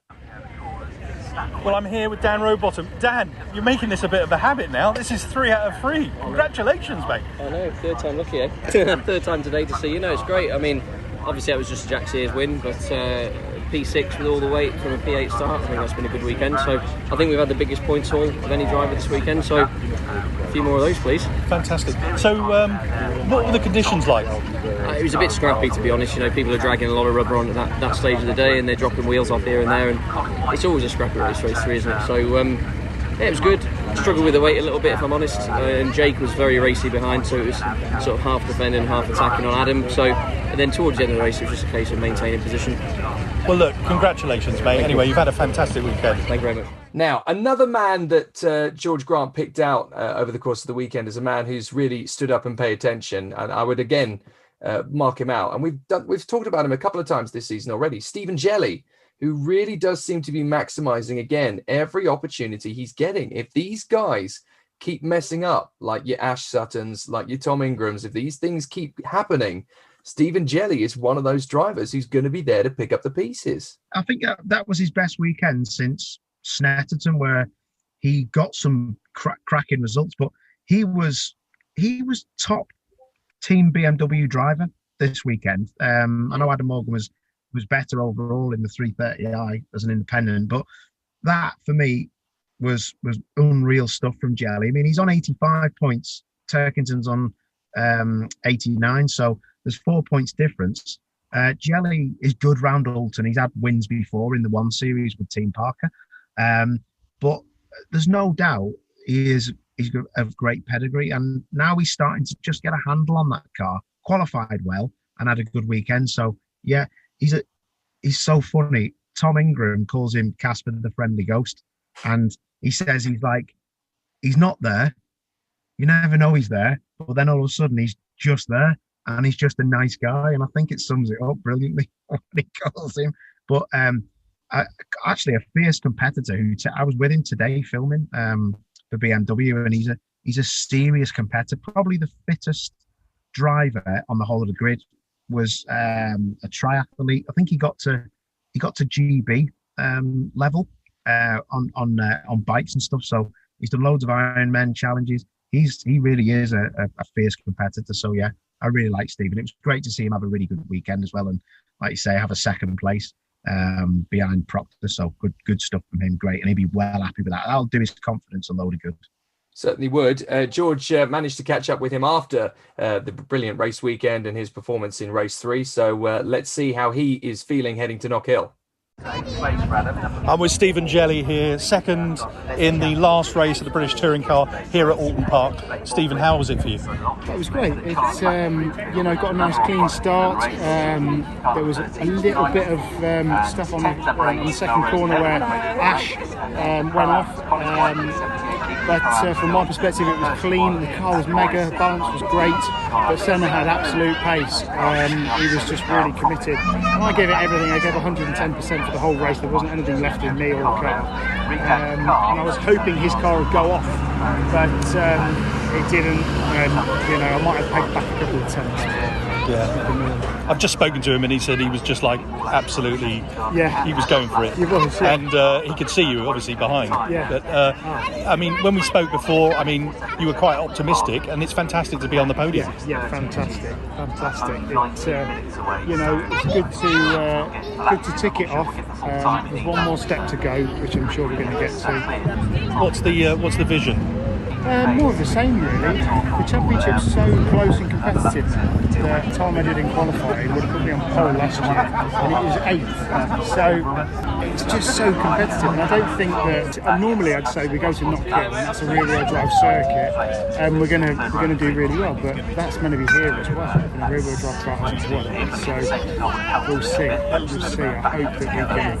Well, I'm here with Dan Rowbottom. Dan, you're making this a bit of a habit now. This is 3 out of 3. Congratulations, mate. I know, 3rd time lucky, eh? 3rd time today to see. It's great. I mean, obviously that was just a Jack Sears win, but P6 with all the weight from a P8 start, I think that's been a good weekend. So I think we've had the biggest points haul of any driver this weekend, so a few more of those, please. Fantastic. So what were the conditions like? It was a bit scrappy, to be honest. People are dragging a lot of rubber on at that stage of the day, and they're dropping wheels off here and there, and it's always a scrappy race 3, isn't it? So it was good. Struggled with the weight a little bit, if I'm honest, and Jake was very racy behind, so it was sort of half defending, half attacking on Adam. So, and then towards the end of the race, it was just a case of maintaining position. Well, look, congratulations, mate. Anyway, you've had a fantastic weekend. Thank you very much. Now, another man that George Grant picked out over the course of the weekend is a man who's really stood up and paid attention, and I would again mark him out. And we've talked about him a couple of times this season already. Stephen Jelly, who really does seem to be maximizing again every opportunity he's getting. If these guys keep messing up, like your Ash Suttons, like your Tom Ingrams, if these things keep happening, Stephen Jelly is one of those drivers who's going to be there to pick up the pieces. I think that was his best weekend since Snetterton, where he got some cracking results, but he was top team BMW driver this weekend. I know Adam Morgan was better overall in the 330i as an independent, but that for me was unreal stuff from Jelly. I mean, he's on 85 points, Turkington's on 89, so there's 4 points difference. Jelly is good round Alton. He's had wins before in the 1 Series with Team Parker, but there's no doubt he's of great pedigree, and now he's starting to just get a handle on that car. Qualified well and had a good weekend. So yeah, he's so funny. Tom Ingram calls him Casper the Friendly Ghost, and he says he's like he's not there. You never know he's there, but then all of a sudden he's just there, and he's just a nice guy. And I think it sums it up brilliantly what he calls him. But actually, a fierce competitor who I was with him today filming for BMW, and he's a serious competitor. Probably the fittest driver on the whole of the grid. Was a triathlete. I think he got to GB level on bikes and stuff. So he's done loads of Ironman challenges. He really is a fierce competitor. So yeah, I really like Stephen. It was great to see him have a really good weekend as well, and like you say, have a second place behind Proctor. So good stuff from him. Great, and he'd be well happy with that. That'll do his confidence a load of good. Certainly would. George managed to catch up with him after the brilliant race weekend and his performance in race 3. So let's see how he is feeling heading to Knockhill. I'm with Stephen Jelly here, second in the last race of the British Touring Car here at Oulton Park. Stephen, how was it for you? It was great. It's got a nice clean start. There was a little bit of stuff on the second corner where Ash went off. But from my perspective, it was clean. The car was mega, balance was great. But Senna had absolute pace. He was just really committed. And I gave it everything. I gave 110% for the whole race. There wasn't anything left in me or the car. And I was hoping his car would go off, but it didn't. I might have pegged back a couple of tenths. Yeah, I've just spoken to him and he said he was just like absolutely, he was going for it. He was, yeah. And he could see you obviously behind. Yeah. But I mean, when we spoke before, I mean, you were quite optimistic, and it's fantastic to be on the podium. Yeah, fantastic. It's good to tick it off. There's one more step to go, which I'm sure we're going to get to. What's the vision? More of the same, really. The championship's so close and competitive. The time I did in qualifying would have put me on pole last year, and it was 8th. So it's just so competitive, and I don't think that. Normally, I'd say we go to Knockhill, and that's a rear-wheel drive circuit, and we're gonna do really well. But that's going to be here as well, and a rear-wheel drive track as well. So we'll see. I hope that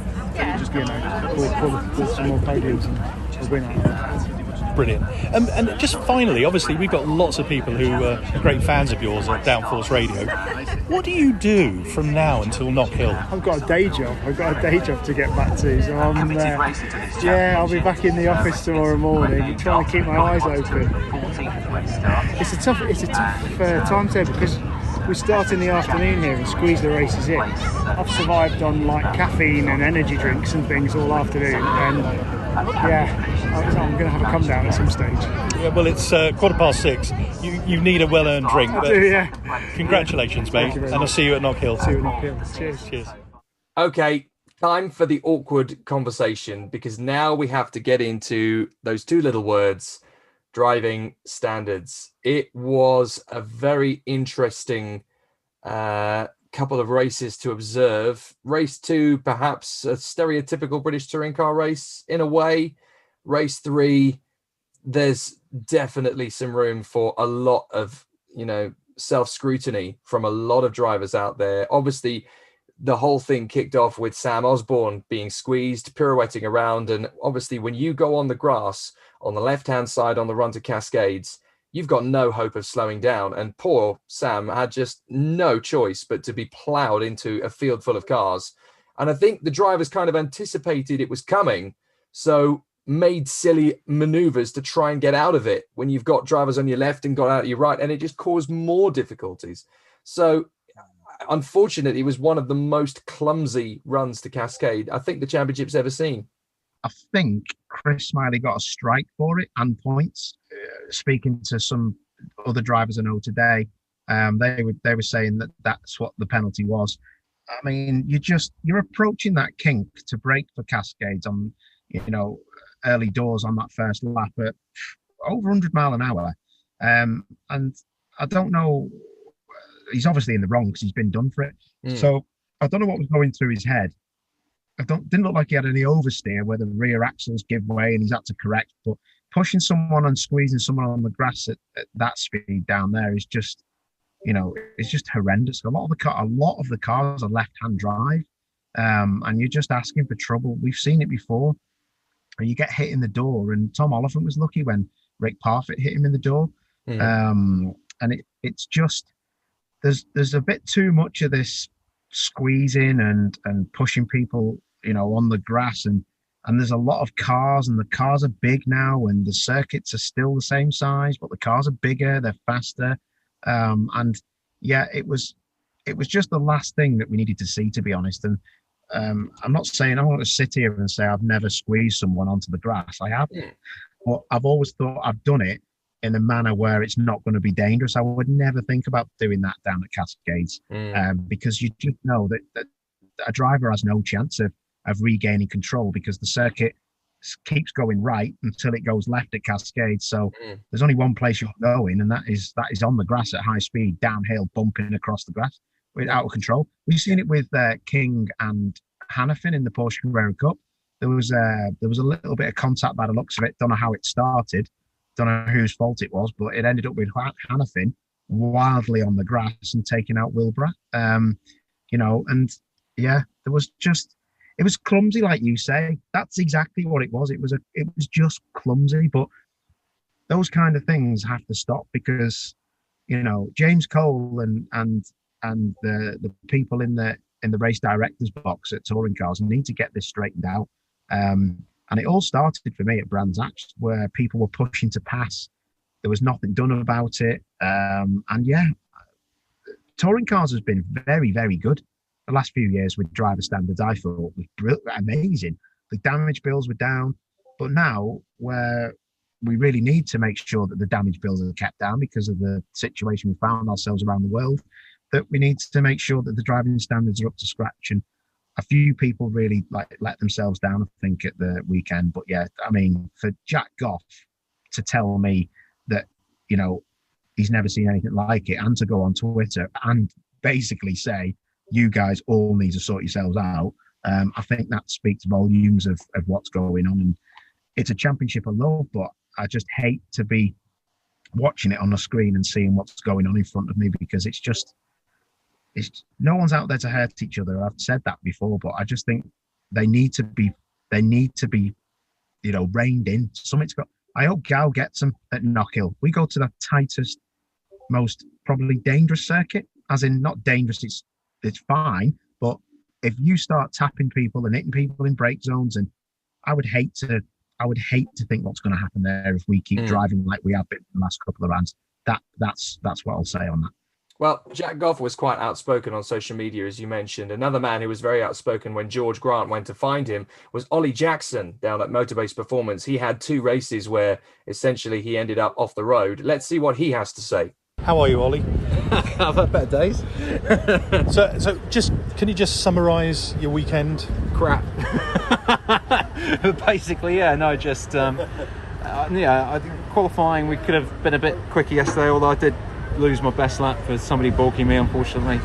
we can pull some more podiums and win out of that. Brilliant. And just finally, obviously, we've got lots of people who are great fans of yours at Downforce Radio. What do you do from now until Knockhill? I've got a day job to get back to, so I'll be back in the office tomorrow morning trying to keep my eyes open. It's a tough timetable because we start in the afternoon here and squeeze the races in. I've survived on like caffeine and energy drinks and things all afternoon, and I'm going to have a come down at some stage. Yeah, well, it's 6:15. You need a well-earned drink. I do, yeah. Congratulations, mate, and I'll see you at Knockhill. See you at Knockhill. Cheers. Okay, time for the awkward conversation, because now we have to get into those two little words, driving standards. It was a very interesting couple of races to observe. Race 2, perhaps a stereotypical British touring car race in a way. Race 3, there's definitely some room for a lot of, self-scrutiny from a lot of drivers out there. Obviously, the whole thing kicked off with Sam Osborne being squeezed, pirouetting around. And obviously, when you go on the grass on the left-hand side on the run to Cascades, you've got no hope of slowing down. And poor Sam had just no choice but to be ploughed into a field full of cars. And I think the drivers kind of anticipated it was coming, so made silly maneuvers to try and get out of it when you've got drivers on your left and got out of your right, and it just caused more difficulties. So unfortunately, it was one of the most clumsy runs to Cascade I think the championship's ever seen. I think Chris Smiley got a strike for it and points. Speaking to some other drivers I know today, they were saying that that's what the penalty was. I mean, you're approaching that kink to brake for Cascades on, early doors on that first lap at over 100 mile an hour. And I don't know, he's obviously in the wrong because he's been done for it. So I don't know what was going through his head. Didn't look like he had any oversteer where the rear axles give way and he's had to correct. But pushing someone and squeezing someone on the grass at that speed down there is just, it's just horrendous. A lot of the cars are left-hand drive, and you're just asking for trouble. We've seen it before. You get hit in the door, and Tom Oliphant was lucky when Rick Parfett hit him in the door. And it's just there's a bit too much of this squeezing and pushing people, on the grass, and there's a lot of cars, and the cars are big now, and the circuits are still the same size, but the cars are bigger, they're faster, and yeah, it was just the last thing that we needed to see, to be honest. And I'm not saying I want to sit here and say I've never squeezed someone onto the grass. I haven't, but I've always thought I've done it in a manner where it's not going to be dangerous. I would never think about doing that down at Cascades, because you just know that a driver has no chance of regaining control, because the circuit keeps going right until it goes left at Cascades. So there's only one place you're going, and that is on the grass at high speed, downhill, bumping across the grass, out of control. We've seen it with King and Hannafin in the Porsche Carrera Cup. There was a little bit of contact by the looks of it. Don't know how it started. Don't know whose fault it was, but it ended up with Hannafin wildly on the grass and taking out Wilbur. And yeah, it was clumsy, like you say. That's exactly what it was. It was just clumsy. But those kind of things have to stop, because James Cole and the people in the race directors box at touring cars need to get this straightened out. And it all started for me at Brands Hatch, where people were pushing to pass. There was nothing done about it. And yeah, touring cars has been very, very good the last few years with driver standards. I thought was amazing. The damage bills were down, but now where we really need to make sure that the damage bills are kept down because of the situation we found ourselves around the world, that we need to make sure that the driving standards are up to scratch. And a few people really let themselves down, I think, at the weekend. But yeah, I mean, for Jack Goff to tell me that, he's never seen anything like it, and to go on Twitter and basically say, you guys all need to sort yourselves out, I think that speaks volumes of what's going on. And it's a championship I love, but I just hate to be watching it on the screen and seeing what's going on in front of me, because it's no one's out there to hurt each other. I've said that before, but I just think they need to be reined in. I hope Gal gets them at Knockhill. We go to the tightest, most probably dangerous circuit, as in not dangerous, it's fine, but if you start tapping people and hitting people in break zones, and I would hate to think what's going to happen there if we keep driving like we have been in the last couple of rounds. That's what I'll say on that. Well, Jack Goff was quite outspoken on social media, as you mentioned. Another man who was very outspoken when George Grant went to find him was Ollie Jackson down at Motorbase Performance. He had 2 races where essentially he ended up off the road. Let's see what he has to say. How are you, Ollie? I've had better days. So can you just summarise your weekend? Crap. Basically, yeah. No, just I think qualifying, we could have been a bit quicker yesterday, although I did lose my best lap for somebody balking me, unfortunately.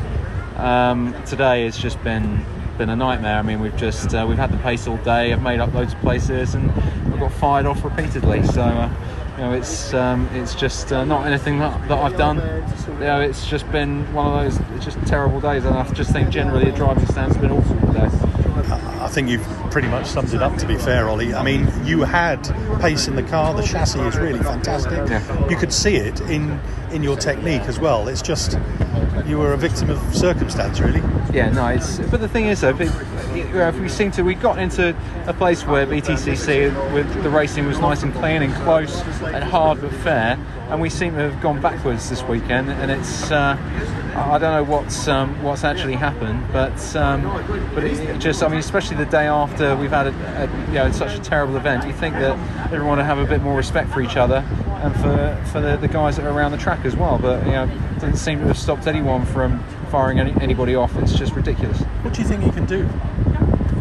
Today has just been a nightmare. I mean, we've had the pace all day. I've made up loads of places, and I've got fired off repeatedly. So it's just not anything that I've done. It's just been one of those just terrible days, and I just think generally the driving stand's been awful today. I think you've pretty much summed it up, to be fair, Ollie. I mean, you had pace in the car. The chassis is really fantastic. Yeah. You could see it in your technique as well. It's just you were a victim of circumstance, really. Yeah, no. But the thing is, though, we got into a place where BTCC, with the racing was nice and clean and close and hard but fair, and we seem to have gone backwards this weekend. And it's I don't know what's actually happened, but it just, I mean, especially the day after we've had such a terrible event, you think that everyone would have a bit more respect for each other and for the guys that are around the track as well. But it doesn't seem to have stopped anyone from firing anybody off. It's just ridiculous. What do you think you can do?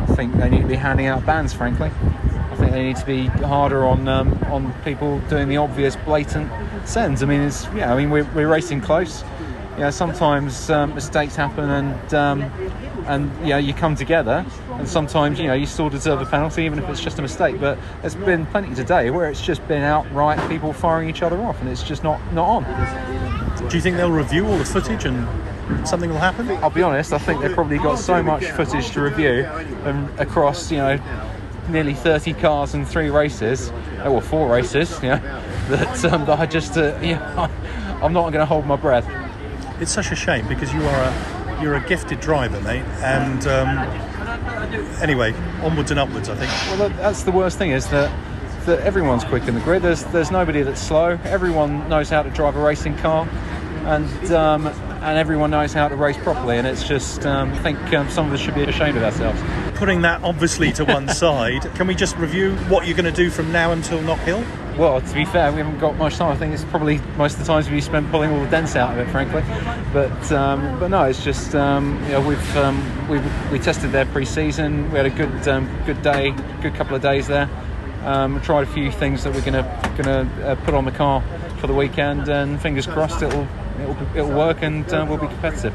I think they need to be handing out bans, frankly. I think they need to be harder on people doing the obvious, blatant sends. I mean, we're racing close. Sometimes mistakes happen, and you come together, and sometimes you still deserve a penalty even if it's just a mistake. But there's been plenty today where it's just been outright people firing each other off, and it's just not on. Do you think they'll review all the footage and something will happen? I'll be honest, I think they've probably got so much footage to review, and across nearly 30 cars and 3 races, or 4 races, that I just, I'm not going to hold my breath. It's such a shame because you're a gifted driver, mate, and anyway, onwards and upwards, I think. Well, that's the worst thing, is that everyone's quick in the grid. There's nobody that's slow. Everyone knows how to drive a racing car, and everyone knows how to race properly. And it's just, I think some of us should be ashamed of ourselves. Putting that obviously to one side, can we just review what you're going to do from now until Knock Hill? Well, to be fair, we haven't got much time. I think it's probably most of the times we spent pulling all the dents out of it, frankly. But no, it's just we tested there pre-season. We had a good couple of days there. Tried a few things that we're gonna put on the car for the weekend, and fingers crossed it'll work and we'll be competitive.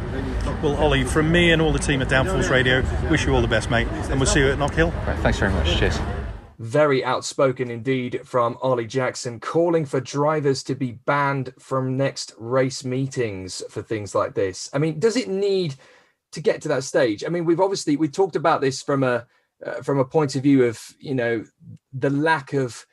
Well, Ollie, from me and all the team at Downforce Radio, wish you all the best, mate, and we'll see you at Knock Hill. Right, thanks very much. Cheers. Very outspoken indeed from Ollie Jackson, calling for drivers to be banned from next race meetings for things like this. I mean, does it need to get to that stage? I mean, we talked about this from a point of view of, the lack of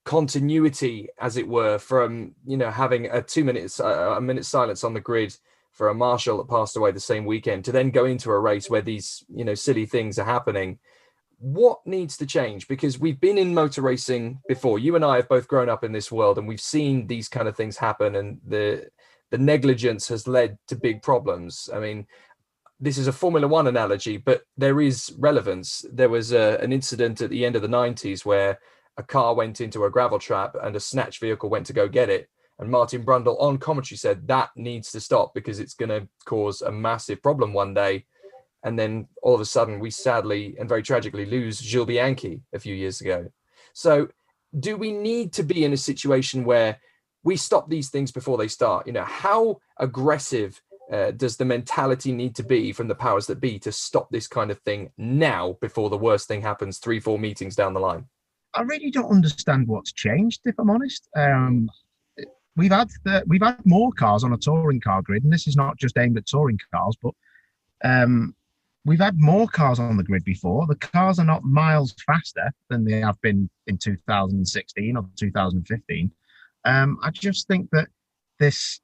continuity, as it were, from, having a 2 minutes, a minute silence on the grid for a marshal that passed away the same weekend, to then go into a race where these, silly things are happening. What needs to change? Because we've been in motor racing before. You and I have both grown up in this world, and we've seen these kind of things happen, and the negligence has led to big problems. I mean, this is a Formula One analogy, but there is relevance. There was an incident at the end of the 90s where a car went into a gravel trap and a snatch vehicle went to go get it. And Martin Brundle on commentary said that needs to stop because it's going to cause a massive problem one day. And then all of a sudden, we sadly and very tragically lose Gilles Bianchi a few years ago. So do we need to be in a situation where we stop these things before they start? How aggressive does the mentality need to be from the powers that be to stop this kind of thing now before the worst thing happens 3-4 meetings down the line? I really don't understand what's changed, if I'm honest. We've had more cars on a touring car grid, and this is not just aimed at touring cars, but we've had more cars on the grid before. The cars are not miles faster than they have been in 2016 or 2015. I just think that this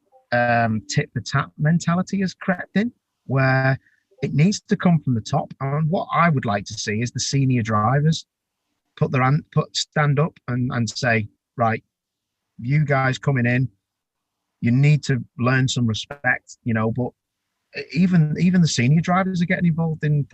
tit for tat mentality has crept in, where it needs to come from the top. And what I would like to see is the senior drivers stand up and say, right, you guys coming in, you need to learn some respect, but even the senior drivers are getting involved in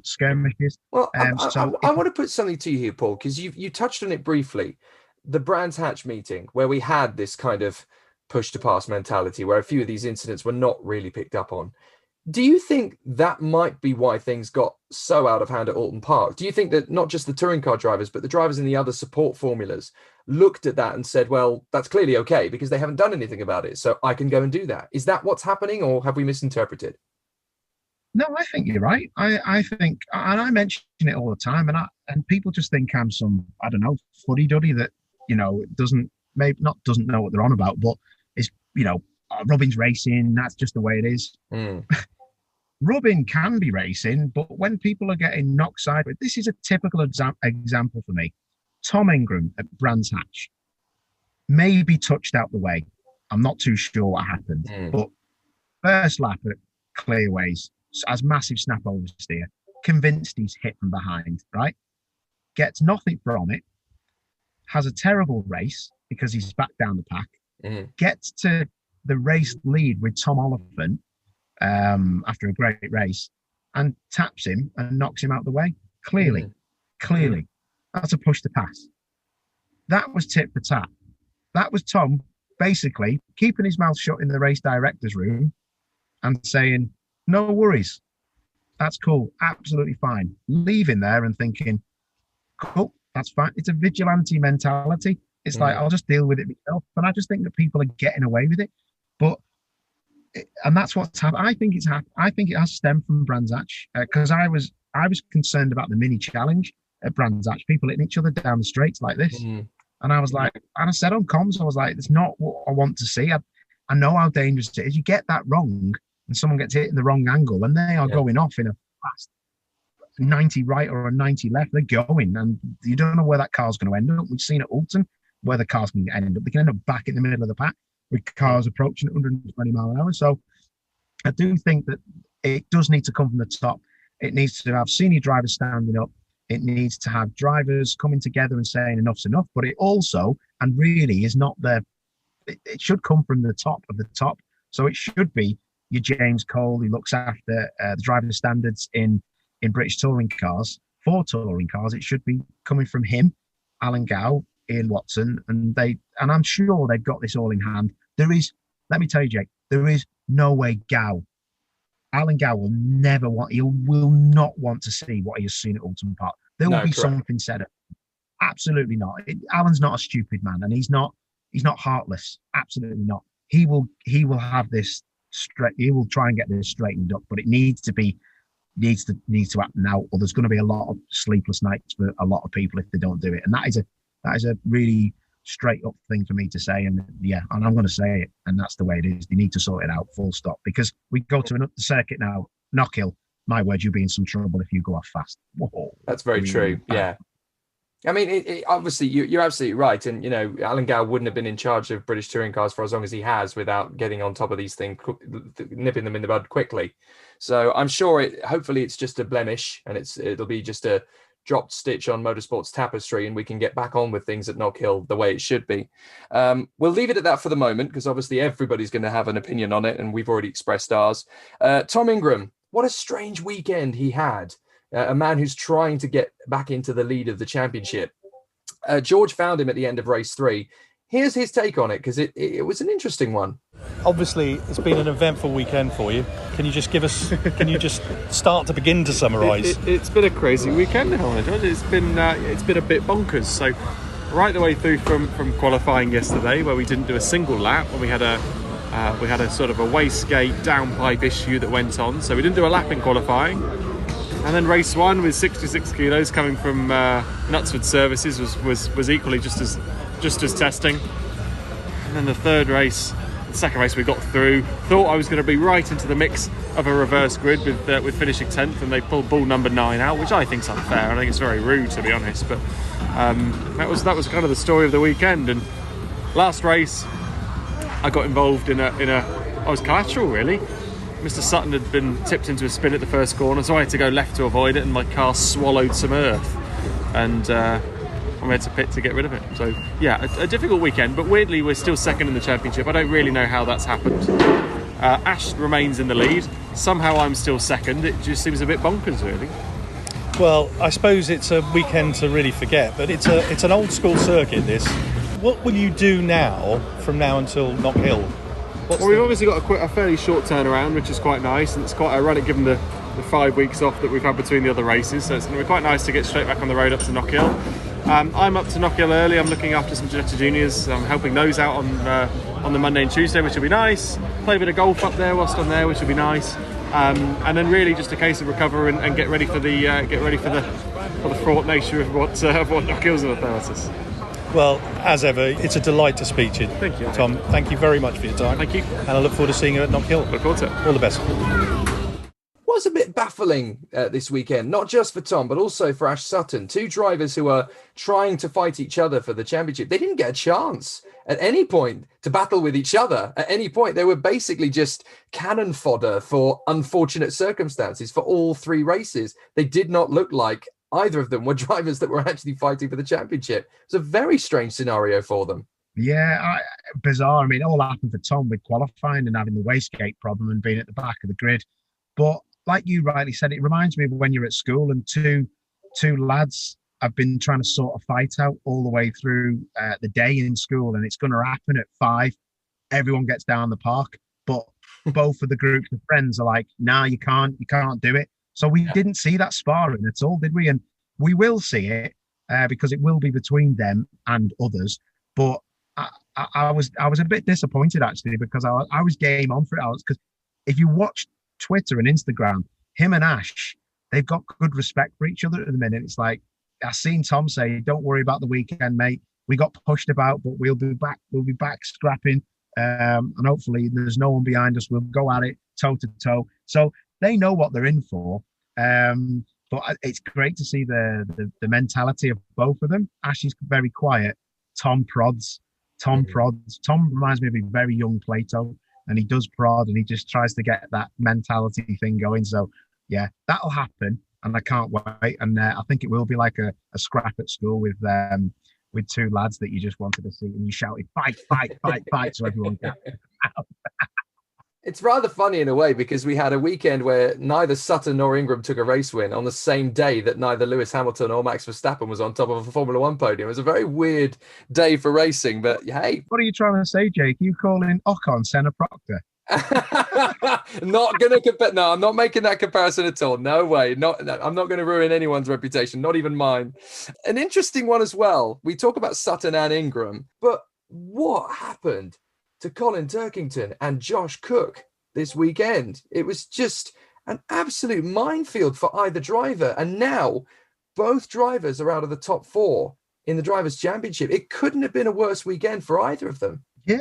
skirmishes. Well, I want to put something to you here, Paul, because you touched on it briefly. The Brands Hatch meeting, where we had this kind of push to pass mentality, where a few of these incidents were not really picked up on. Do you think that might be why things got so out of hand at Oulton Park? Do you think that not just the touring car drivers, but the drivers in the other support formulas looked at that and said, well, that's clearly okay because they haven't done anything about it, so I can go and do that? Is that what's happening, or have we misinterpreted? No, I think you're right. I think, and I mention it all the time, and people just think I'm some, I don't know, fuddy-duddy that, doesn't know what they're on about, but is, Robin's racing, that's just the way it is. Robin can be racing, but when people are getting knocked sideways, this is a typical example for me. Tom Ingram at Brands Hatch maybe touched out the way. I'm not too sure what happened, but first lap at Clearways has massive snap oversteer, convinced he's hit from behind, right? Gets nothing from it, has a terrible race because he's back down the pack, gets to the race lead with Tom Oliphant after a great race and taps him and knocks him out the way. Clearly. That's a push to pass. That was tit for tat. That was Tom basically keeping his mouth shut in the race director's room and saying, no worries, that's cool, absolutely fine. Leaving there and thinking, cool, that's fine. It's a vigilante mentality. It's like, I'll just deal with it myself. But I just think that people are getting away with it. And that's what's happened. I think it has stemmed from Brands Hatch because I was concerned about the mini challenge at Brands Hatch, people hitting each other down the straights like this. And I was like, and I said on comms, I was like, it's not what I want to see. I know how dangerous it is. You get that wrong and someone gets hit in the wrong angle and they are going off in a fast. 90 right or a 90 left, they're going, and you don't know where that car's going to end up. We've seen at Oulton where the cars can end up. They can end up back in the middle of the pack with cars approaching at 120 mile an hour. So I do think that it does need to come from the top. It needs to have senior drivers standing up. It needs to have drivers coming together and saying enough's enough. But it also, and really, is not it should come from the top of the top. So it should be your James Cole, who looks after the driver standards in British touring cars, for touring cars. It should be coming from him, Alan Gow, Ian Watson, and I'm sure they've got this all in hand. Let me tell you, Jake, there is no way Alan Gow will will not want to see what he has seen at Oulton Park. There will be something said. Absolutely not. Alan's not a stupid man, and he's not heartless. Absolutely not. He will have this straight. He will try and get this straightened up, but it needs to happen now, or there's going to be a lot of sleepless nights for a lot of people if they don't do it. And that is a really straight up thing for me to say. And yeah, and I'm going to say it, and that's the way it is. They need to sort it out, full stop. Because we go to another circuit now, Knockhill. My word, you'll be in some trouble if you go off fast. Whoa, that's very true. Yeah. I mean, obviously, you're absolutely right. And, Alan Gow wouldn't have been in charge of British touring cars for as long as he has without getting on top of these things, nipping them in the bud quickly. So I'm sure hopefully it's just a blemish, and it'll be just a dropped stitch on motorsport's tapestry, and we can get back on with things at Knockhill the way it should be. We'll leave it at that for the moment, because obviously everybody's going to have an opinion on it, and we've already expressed ours. Tom Ingram, what a strange weekend he had. A man who's trying to get back into the lead of the championship. George found him at the end of race 3. Here's his take on it, because it was an interesting one. Obviously, it's been an eventful weekend for you. Can you just start to begin to summarise? It's been a crazy weekend, George. It's been a bit bonkers. So right the way through from qualifying yesterday, where we didn't do a single lap, and we had a sort of a wastegate downpipe issue that went on. So we didn't do a lap in qualifying. And then race 1 with 66 kilos coming from Knutsford Services was equally just as testing. And then the second race we got through. Thought I was going to be right into the mix of a reverse grid with finishing 10th, and they pulled ball number 9 out, which I think is unfair. I think it's very rude, to be honest. But that was kind of the story of the weekend. And last race, I got involved I was collateral really. Mr. Sutton had been tipped into a spin at the first corner, so I had to go left to avoid it, and my car swallowed some earth, and I had to pit to get rid of it. So yeah, a difficult weekend, but weirdly we're still second in the championship. I don't really know how that's happened. Ash remains in the lead. Somehow I'm still second. It just seems a bit bonkers, really. Well, I suppose it's a weekend to really forget, but it's an old school circuit, this. What will you do now, from now until Knockhill? We've obviously got a fairly short turnaround, which is quite nice, and it's quite ironic given the 5 weeks off that we've had between the other races, so it's going to be quite nice to get straight back on the road up to Knockhill. I'm up to Knockhill early. I'm looking after some Ginetta Juniors. I'm helping those out on the Monday and Tuesday, which will be nice. Play a bit of golf up there whilst I'm there, which will be nice. And then really just a case of recover and get ready for the fraught nature of what Knockhill's all about us. Well, as ever, it's a delight to speak to you. Thank you, Tom. Thank you very much for your time. Thank you. And I look forward to seeing you at Knockhill. Look forward to it. All the best. Was a bit baffling this weekend, not just for Tom, but also for Ash Sutton. 2 drivers who are trying to fight each other for the championship. They didn't get a chance at any point to battle with each other. At any point, they were basically just cannon fodder for unfortunate circumstances for all 3 races. They did not look like either of them were drivers that were actually fighting for the championship. It's a very strange scenario for them. Yeah, bizarre. I mean, it all happened for Tom with qualifying and having the wastegate problem and being at the back of the grid. But like you rightly said, it reminds me of when you're at school and two lads have been trying to sort a fight out all the way through the day in school, and it's going to happen at 5. Everyone gets down the park, but both of the groups of friends are like, "Nah, you can't do it." So we didn't see that sparring at all, did we? And we will see it because it will be between them and others. But I was a bit disappointed actually, because I was game on for it. Because if you watch Twitter and Instagram, him and Ash, they've got good respect for each other at the minute. It's like I seen Tom say, "Don't worry about the weekend, mate. We got pushed about, but we'll be back. We'll be back scrapping, and hopefully there's no one behind us. We'll go at it toe to toe." So they know what they're in for. But it's great to see the mentality of both of them. Ash is very quiet. Tom prods. Tom reminds me of a very young Plato, and he does prod, and he just tries to get that mentality thing going. So, yeah, that'll happen, and I can't wait. And I think it will be like a scrap at school with two lads that you just wanted to see, and you shouted, fight, fight, fight, fight, so everyone can. It's rather funny in a way, because we had a weekend where neither Sutton nor Ingram took a race win on the same day that neither Lewis Hamilton or Max Verstappen was on top of a Formula One podium. It was a very weird day for racing, but hey. What are you trying to say, Jake? You calling Ocon Senna Proctor? Not going to compare. No, I'm not making that comparison at all. No way. I'm not going to ruin anyone's reputation, not even mine. An interesting one as well. We talk about Sutton and Ingram, but what happened to Colin Turkington and Josh Cook this weekend? It was just an absolute minefield for either driver. And now both drivers are out of the top 4 in the Drivers' Championship. It couldn't have been a worse weekend for either of them. Yeah,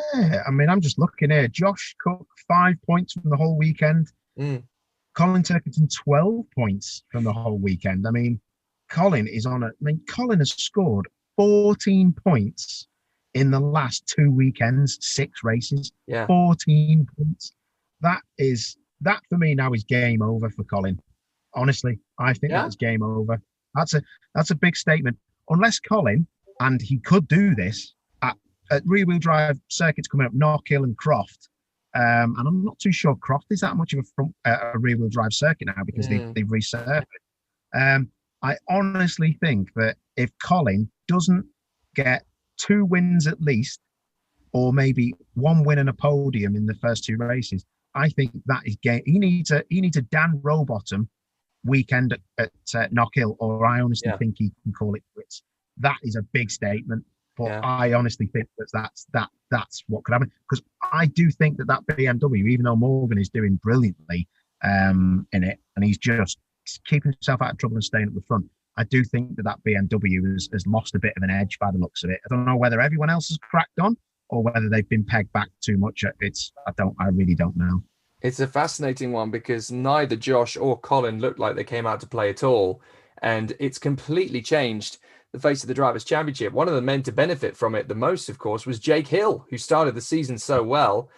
I mean, I'm just looking here. Josh Cook, 5 points from the whole weekend. Colin Turkington, 12 points from the whole weekend. I mean, Colin has scored 14 points in the last 2 weekends, 6 races. Yeah. 14 points. That for me now is game over for Colin. Honestly, I think that's game over. That's a big statement. Unless Colin, and he could do this at rear-wheel drive circuits coming up, Knockhill and Croft. And I'm not too sure Croft is that much of a rear-wheel drive circuit now, because they've resurfaced. I honestly think that if Colin doesn't get 2 wins at least, or maybe 1 win and a podium in the first 2 races, I think that is game. He needs a Dan Rowbottom weekend at Knockhill, or I honestly think he can call it quits. That is a big statement, but I honestly think that's what could happen, because I do think that BMW, even though Morgan is doing brilliantly in it, and he's just keeping himself out of trouble and staying at the front, I do think that BMW has lost a bit of an edge by the looks of it. I don't know whether everyone else has cracked on or whether they've been pegged back too much. I really don't know. It's a fascinating one, because neither Josh or Colin looked like they came out to play at all. And it's completely changed the face of the Drivers' Championship. One of the men to benefit from it the most, of course, was Jake Hill, who started the season so well,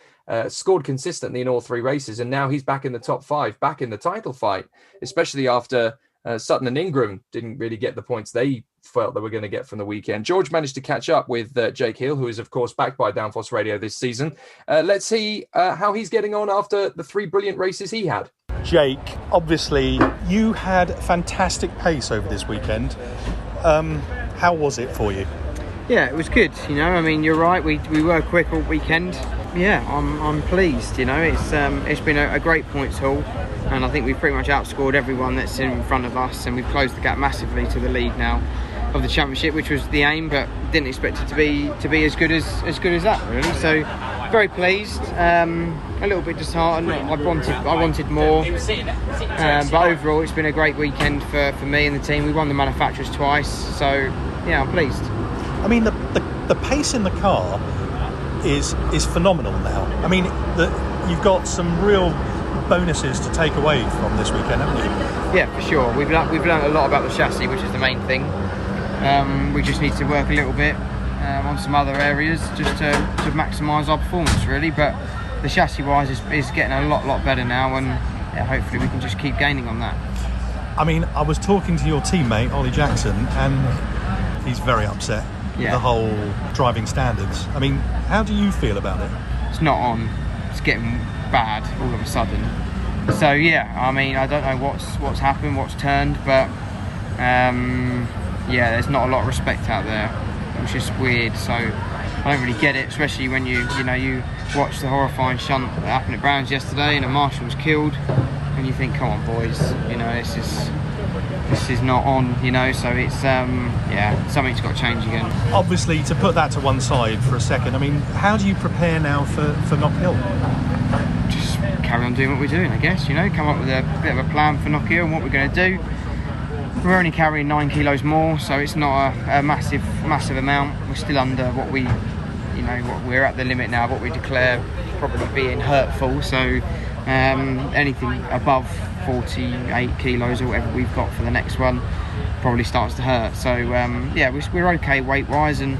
scored consistently in all 3 races, and now he's back in the top 5, back in the title fight, especially after Sutton and Ingram didn't really get the points they felt they were going to get from the weekend. George managed to catch up with Jake Hill, who is, of course, backed by Downforce Radio this season. Let's see how he's getting on after the 3 brilliant races he had. Jake, obviously, you had fantastic pace over this weekend. How was it for you? Yeah, it was good. I mean, you're right. We were quick all weekend. Yeah, I'm pleased. It's been a great points haul, and I think we've pretty much outscored everyone that's in front of us, and we've closed the gap massively to the lead now of the championship, which was the aim, but didn't expect it to be as good as that, really. So very pleased. A little bit disheartened. I wanted more, but overall it's been a great weekend for me and the team. We won the manufacturers twice, so yeah, I'm pleased. I mean, the pace in the car is phenomenal now. I mean, you've got some real bonuses to take away from this weekend, haven't you? Yeah, for sure. We've learned a lot about the chassis, which is the main thing. We just need to work a little bit on some other areas just to maximise our performance, really. But the chassis wise is getting a lot better now, and hopefully we can just keep gaining on that. I mean, I was talking to your teammate Ollie Jackson, and he's very upset with the whole driving standards. I mean, how do you feel about it? It's not on. It's getting bad all of a sudden. So yeah, I mean, I don't know what's happened, what's turned, but there's not a lot of respect out there, which is weird. So I don't really get it, especially when you watch the horrifying shunt that happened at Brown's yesterday, and a marshal was killed, and you think, come on, boys, this is not on, so it's something's got to change again. Obviously, to put that to one side for a second, I mean, how do you prepare now for Knockhill? Just carry on doing what we're doing, I guess. Come up with a bit of a plan for Knockhill and what we're going to do. We're only carrying 9 kilos more, so it's not a massive amount. We're still under what we're at the limit now, what we declare probably being hurtful. So Anything above 48 kilos or whatever we've got for the next one probably starts to hurt. So yeah, we're okay weight wise, and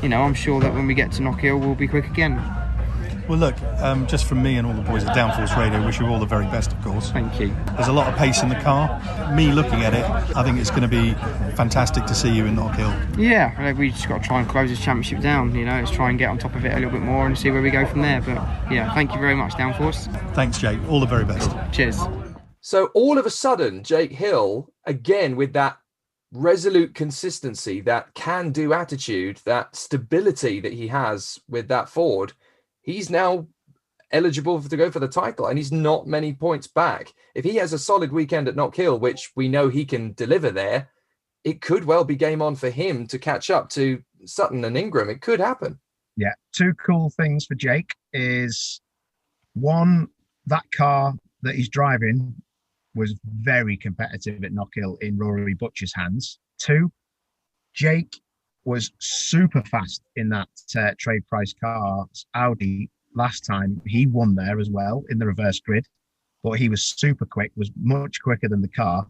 I'm sure that when we get to Knockhill we'll be quick again. Well, look, just from me and all the boys at Downforce Radio, wish you all the very best, of course. Thank you. There's a lot of pace in the car. Me looking at it, I think it's going to be fantastic to see you in Knockhill. Yeah, we just got to try and close this championship down. Let's try and get on top of it a little bit more and see where we go from there. But yeah, thank you very much, Downforce. Thanks, Jake. All the very best. Cheers. So all of a sudden, Jake Hill, again with that resolute consistency, that can-do attitude, that stability that he has with that Ford, he's now eligible to go for the title, and he's not many points back. If he has a solid weekend at Knockhill, which we know he can deliver there, it could well be game on for him to catch up to Sutton and Ingram. It could happen. Yeah, two cool things for Jake is, one, that car that he's driving was very competitive at Knockhill in Rory Butcher's hands. Two, Jake was super fast in that trade price car Audi last time. He won there as well in the reverse grid, but he was super quick, was much quicker than the car.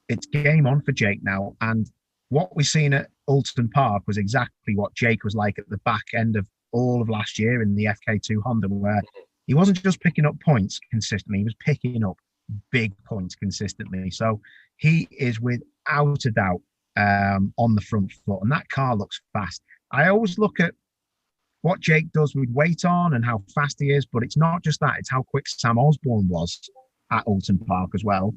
It's game on for Jake now, and what we've seen at Oulton Park was exactly what Jake was like at the back end of all of last year in the FK2 Honda, where he wasn't just picking up points consistently, he was picking up big points consistently. So he is without a doubt on the front foot, and that car looks fast. I always look at what Jake does with weight on and how fast he is, but it's not just that, it's how quick Sam Osborne was at Oulton Park as well,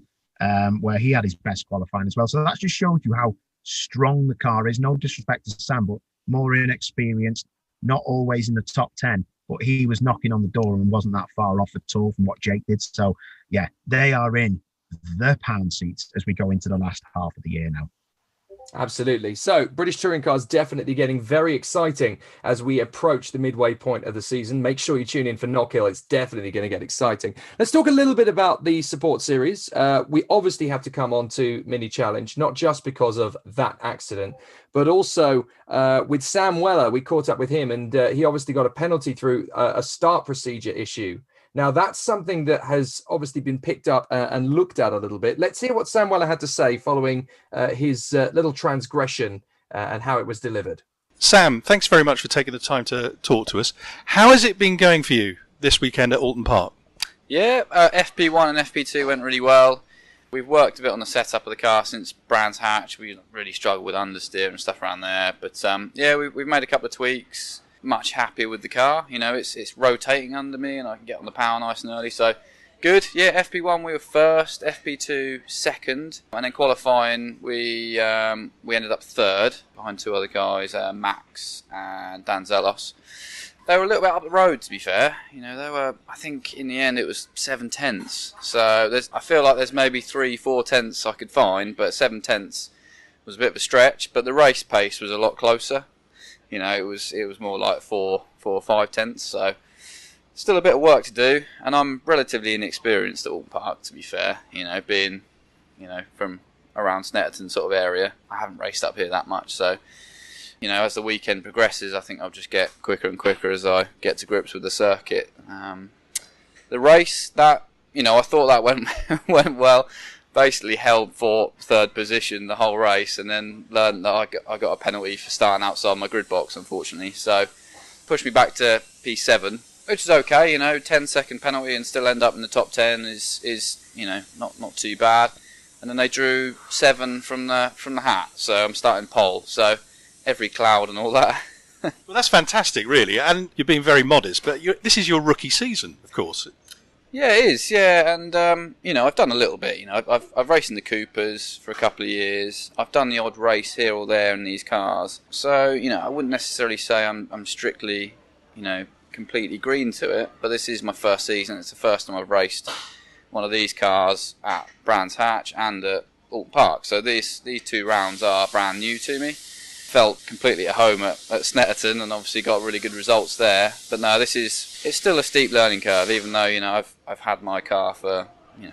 where he had his best qualifying as well. So that just shows you how strong the car is. No disrespect to Sam, but more inexperienced, not always in the top 10, but he was knocking on the door and wasn't that far off at all from what Jake did. So yeah, they are in the pound seats as we go into the last half of the year now. Absolutely. So British Touring Cars definitely getting very exciting as we approach the midway point of the season. Make sure you tune in for Knockhill. It's definitely going to get exciting. Let's talk a little bit about the support series. We obviously have to come on to Mini Challenge, not just because of that accident, but also with Sam Weller. We caught up with him, and he obviously got a penalty through a start procedure issue. Now, that's something that has obviously been picked up and looked at a little bit. Let's hear what Sam Weller had to say following his little transgression and how it was delivered. Sam, thanks very much for taking the time to talk to us. How has it been going for you this weekend at Oulton Park? Yeah, FP1 and FP2 went really well. We've worked a bit on the setup of the car since Brands Hatch. We really struggled with understeer and stuff around there. But yeah, we've made a couple of tweaks. Much happier with the car. It's rotating under me and I can get on the power nice and early, so good. Yeah, FP1 we were first, FP2 second, and then qualifying we ended up third behind two other guys, Max and Dan Zelos. They were a little bit up the road, to be fair. They were, I think in the end it was 7 tenths, so I feel like there's maybe 3-4 tenths I could find, but 7 tenths was a bit of a stretch, but the race pace was a lot closer. It was more like 4 or 5 tenths, so still a bit of work to do, and I'm relatively inexperienced at Oulton Park, to be fair. Being from around Snetterton sort of area, I haven't raced up here that much, so as the weekend progresses, I think I'll just get quicker and quicker as I get to grips with the circuit. The race, that I thought that went well. Basically held for third position the whole race, and then learned that I got a penalty for starting outside my grid box, unfortunately. So pushed me back to P7, which is okay. 10-second penalty and still end up in the top 10 is not too bad. And then they drew 7 from the hat, so I'm starting pole. So every cloud and all that. Well, that's fantastic, really. And you're being very modest, but this is your rookie season, of course. Yeah, it is. Yeah, and I've done a little bit. I've raced in the Coopers for a couple of years. I've done the odd race here or there in these cars. So I wouldn't necessarily say I'm strictly, completely green to it. But this is my first season. It's the first time I've raced one of these cars at Brands Hatch and at Oulton Park. So these 2 rounds are brand new to me. Felt completely at home at Snetterton, and obviously got really good results there. But no, it's still a steep learning curve, even though I've had my car for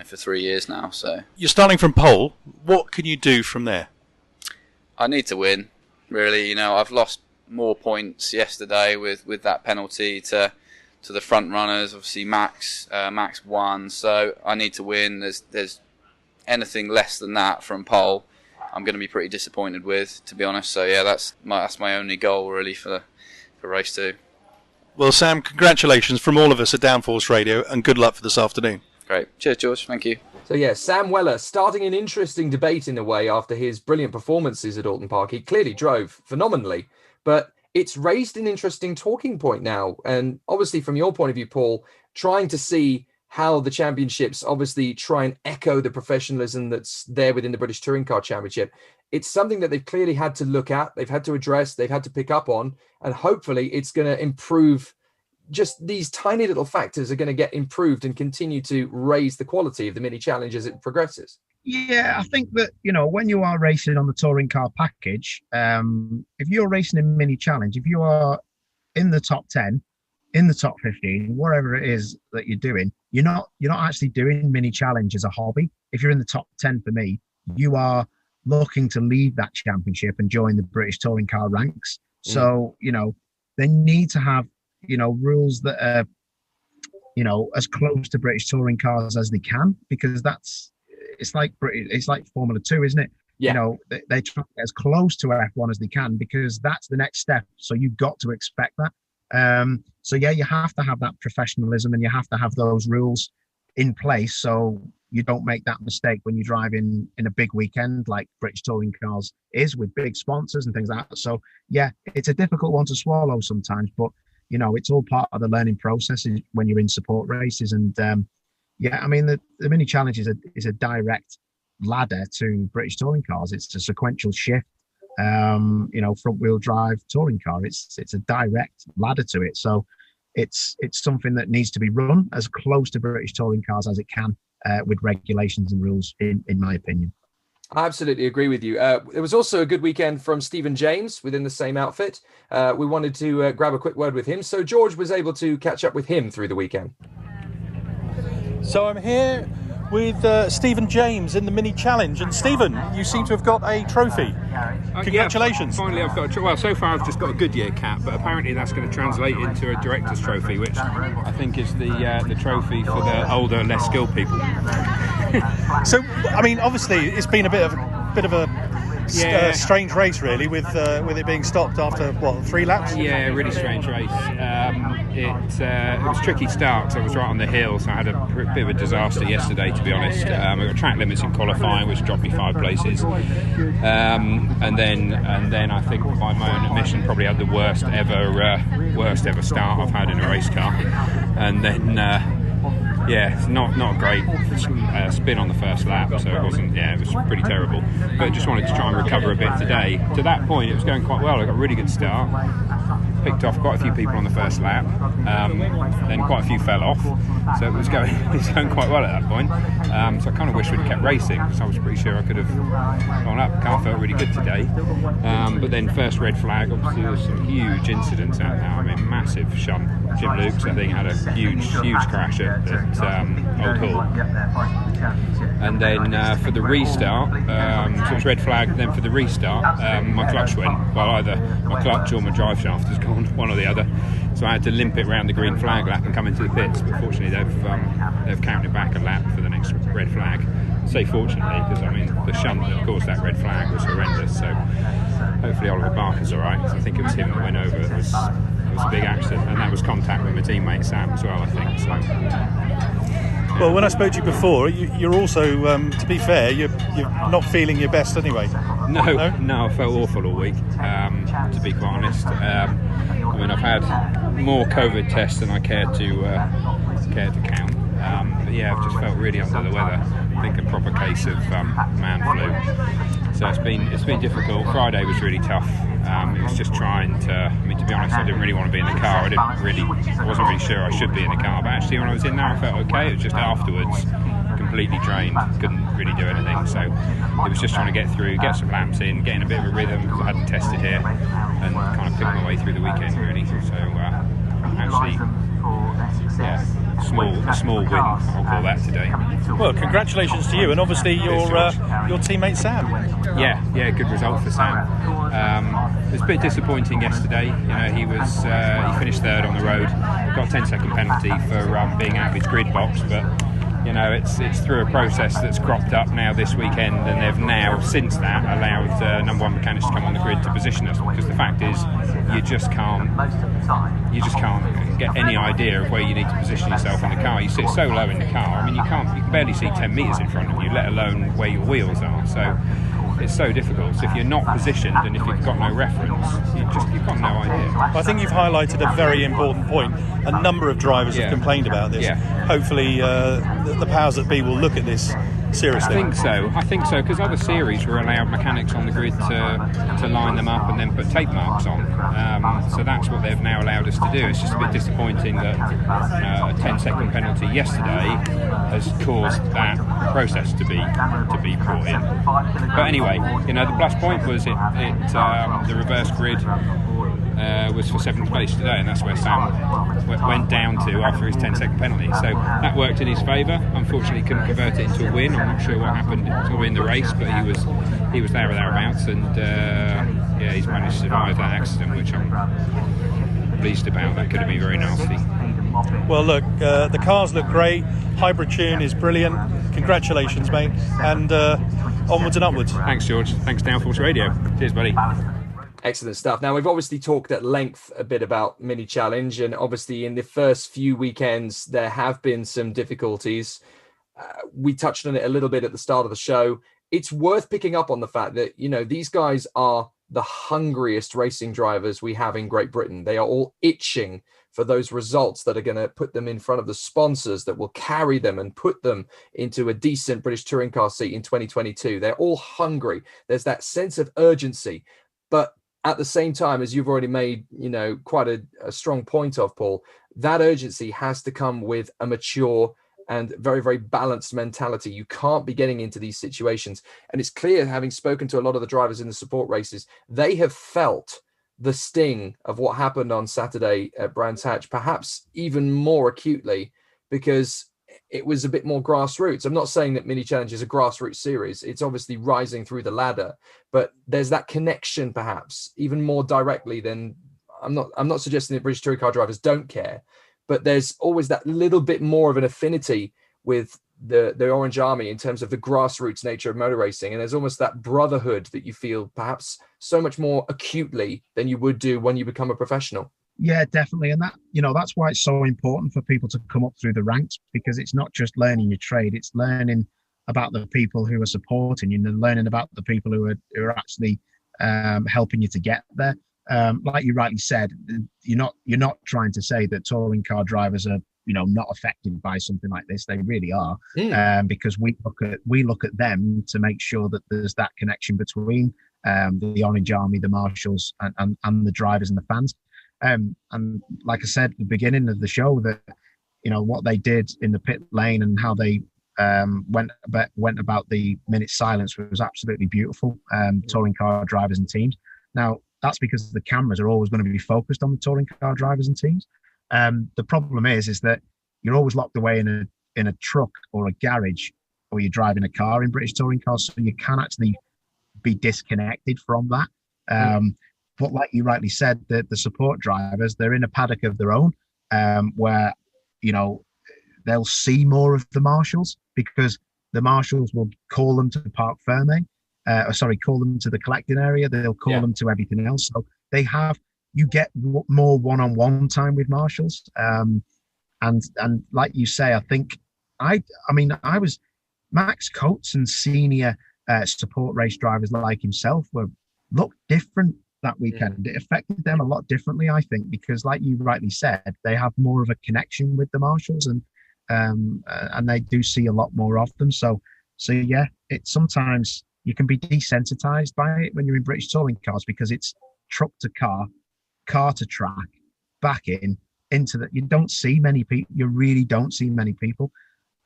3 years now. So you're starting from pole. What can you do from there? I need to win, really. I've lost more points yesterday with that penalty to to the front runners. Obviously Max won, so I need to win. There's anything less than that from pole, I'm going to be pretty disappointed with, to be honest. So yeah, that's my only goal really for race 2. Well, Sam, congratulations from all of us at Downforce Radio, and good luck for this afternoon. Great. Cheers, George. Thank you. So yeah, Sam Weller starting an interesting debate in a way after his brilliant performances at Oulton Park. He clearly drove phenomenally, but it's raised an interesting talking point now. And obviously from your point of view, Paul, trying to see how the championships obviously try and echo the professionalism that's there within the British Touring Car Championship. It's something that they've clearly had to look at, they've had to address, they've had to pick up on, and hopefully it's going to improve. Just these tiny little factors are going to get improved and continue to raise the quality of the mini challenge as it progresses. Yeah, I think that, when you are racing on the touring car package, if you're racing in mini challenge, if you are in the top 10, in the top 15, whatever it is that you're doing, you're not actually doing mini challenge as a hobby. If you're in the top 10 for me, you are looking to leave that championship and join the British touring car ranks. So, they need to have, rules that are, as close to British touring cars as they can, because it's like Formula 2, isn't it? Yeah. They try to get as close to F1 as they can, because that's the next step. So you've got to expect that. So yeah, you have to have that professionalism, and you have to have those rules in place so you don't make that mistake when you drive in a big weekend like British touring cars is, with big sponsors and things like that. So yeah, it's a difficult one to swallow sometimes, but it's all part of the learning process when you're in support races. And yeah, I mean, the mini challenge is a direct ladder to British touring cars. It's a sequential shift. Front wheel drive touring car. It's a direct ladder to it. So it's something that needs to be run as close to British touring cars as it can, with regulations and rules, in my opinion. I absolutely agree with you. There was also a good weekend from Stephen James within the same outfit. We wanted to grab a quick word with him. So George was able to catch up with him through the weekend. So I'm here with Stephen James in the mini challenge, and Stephen, you seem to have got a trophy. Congratulations. Yeah, finally I've got well, so far I've just got a Goodyear cap, but apparently that's going to translate into a director's trophy, which I think is the trophy for the older, less skilled people. So I mean, obviously it's been a bit of a strange race, really, with it being stopped after 3 laps. Yeah, really strange race. It was a tricky start, so I was right on the hill, so I had a bit of a disaster yesterday, to be honest. We got track limits in qualifying, which dropped me 5 places, and then I think, by my own admission, probably had the worst ever start I've had in a race car, and then. Yeah, not a great spin on the first lap, so it wasn't. Yeah, it was pretty terrible. But just wanted to try and recover a bit today. To that point, it was going quite well. I got a really good start. Picked off quite a few people on the first lap. Then quite a few fell off, so it was going quite well at that point. So I kind of wish we'd kept racing, because I was pretty sure I could have gone up. The car felt really good today. But then first red flag, obviously there was some huge incidents out there. I mean, massive shunt. Jim Lukes, I think, had a huge crash at Old Hall. And then for the restart, so it was red flag. Then for the restart, my clutch went. Well, either my clutch or my drive shaft has gone, one or the other. So I had to limp it around the green flag lap and come into the pits. But fortunately, they've counted back a lap for the next red flag. I say fortunately, because I mean the shunt that caused that red flag was horrendous. So hopefully Oliver Barker's all right. I think it was him that went over. It was a big accident, and that was contact with my teammate Sam as well, I think. So. Well, when I spoke to you before, you're also, to be fair, you're not feeling your best anyway. No, I felt awful all week, to be quite honest. I mean, I've had more COVID tests than I cared to count. But yeah, I've just felt really under the weather. I think a proper case of man flu. So it's been difficult. Friday was really tough. It was just trying to. I mean, to be honest, I didn't really want to be in the car. I wasn't really sure I should be in the car. But actually, when I was in there, I felt okay. It was just afterwards, completely drained. Couldn't really do anything. So it was just trying to get through, get some laps in, get in a bit of a rhythm, because I hadn't tested here, and kind of pick my way through the weekend really. So actually a small win, I'll call that today. Well, congratulations to you, and obviously your teammate Sam. Yeah, good result for Sam. It was a bit disappointing yesterday. He finished third on the road, got a 10-second penalty for being out of his grid box, but it's through a process that's cropped up now this weekend, and they've now since that allowed number one mechanics to come on the grid to position us, because the fact is you just can't get any idea of where you need to position yourself in the car. You sit so low in the car, I mean you can barely see 10 metres in front of you, let alone where your wheels are. So it's so difficult. So if you're not positioned and if you've got no reference, you've got no idea. I think you've highlighted a very important point. A number of drivers have complained about this. Hopefully the powers that be will look at this seriously. I think so, because other series were allowed mechanics on the grid to line them up and then put tape marks on. So that's what they've now allowed us to do. It's just a bit disappointing that a 10-second penalty yesterday has caused that process to be brought in. But anyway, the plus point was the reverse grid was for 7th place today, and that's where Sam went down to after his 10-second penalty. So that worked in his favour. Unfortunately, couldn't convert it into a win. I'm not sure what happened to win the race, but he was there or thereabouts, and he's managed to survive that accident, which I'm pleased about. That could have been very nasty. Well, look, the cars look great. Hybrid tune is brilliant. Congratulations, mate, and onwards and upwards. Thanks, George. Thanks, Downforce Radio. Cheers, buddy. Excellent stuff. Now, we've obviously talked at length a bit about Mini Challenge, and obviously in the first few weekends, there have been some difficulties. We touched on it a little bit at the start of the show. It's worth picking up on the fact that, these guys are the hungriest racing drivers we have in Great Britain. They are all itching for those results that are going to put them in front of the sponsors that will carry them and put them into a decent British touring car seat in 2022. They're all hungry. There's that sense of urgency. But at the same time, as you've already made, quite a strong point of, Paul, that urgency has to come with a mature and very, very balanced mentality. You can't be getting into these situations. And it's clear, having spoken to a lot of the drivers in the support races, they have felt the sting of what happened on Saturday at Brands Hatch, perhaps even more acutely, because it was a bit more grassroots. I'm not saying that Mini Challenge is a grassroots series. It's obviously rising through the ladder, but there's that connection perhaps even more directly than I'm not suggesting that British touring car drivers don't care, but there's always that little bit more of an affinity with the Orange Army in terms of the grassroots nature of motor racing. And there's almost that brotherhood that you feel perhaps so much more acutely than you would do when you become a professional. Yeah, definitely. And that, that's why it's so important for people to come up through the ranks, because it's not just learning your trade, it's learning about the people who are supporting you and learning about the people who are actually helping you to get there. Like you rightly said, you're not trying to say that touring car drivers are, not affected by something like this. They really are, because we look at them to make sure that there's that connection between the Orange Army, the marshals, and the drivers and the fans. And like I said at the beginning of the show, that what they did in the pit lane and how they went about the minute silence was absolutely beautiful. Touring car drivers and teams. Now that's because the cameras are always going to be focused on the touring car drivers and teams. The problem is that you're always locked away in a truck or a garage, or you're driving a car in British touring cars, so you can actually be disconnected from that. But like you rightly said, the support drivers, they're in a paddock of their own, where, they'll see more of the marshals, because the marshals will call them to the Parc Fermé, call them to the collecting area. They'll call them to everything else. So you get more one-on-one time with marshals. And like you say, I think, I was Max Coates and senior support race drivers like himself looked different that weekend. It affected them a lot differently, I think, because like you rightly said, they have more of a connection with the marshals, and they do see a lot more of them. So yeah, it's sometimes you can be desensitized by it when you're in British touring cars, because it's truck to car to track, back into that. You don't see many people. You really don't see many people.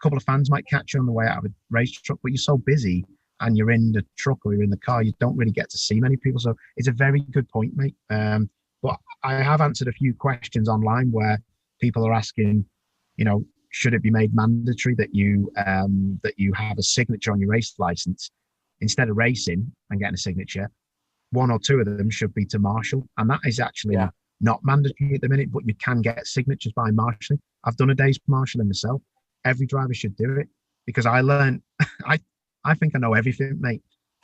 A couple of fans might catch you on the way out of a race truck, but you're so busy and you're in the truck or you're in the car, you don't really get to see many people. So it's a very good point, mate. But I have answered a few questions online where people are asking, should it be made mandatory that you have a signature on your race license instead of racing and getting a signature? One or two of them should be to marshal, and that is actually not mandatory at the minute, but you can get signatures by marshalling. I've done a day's marshalling myself. Every driver should do it, because I learned, I think I know everything, mate,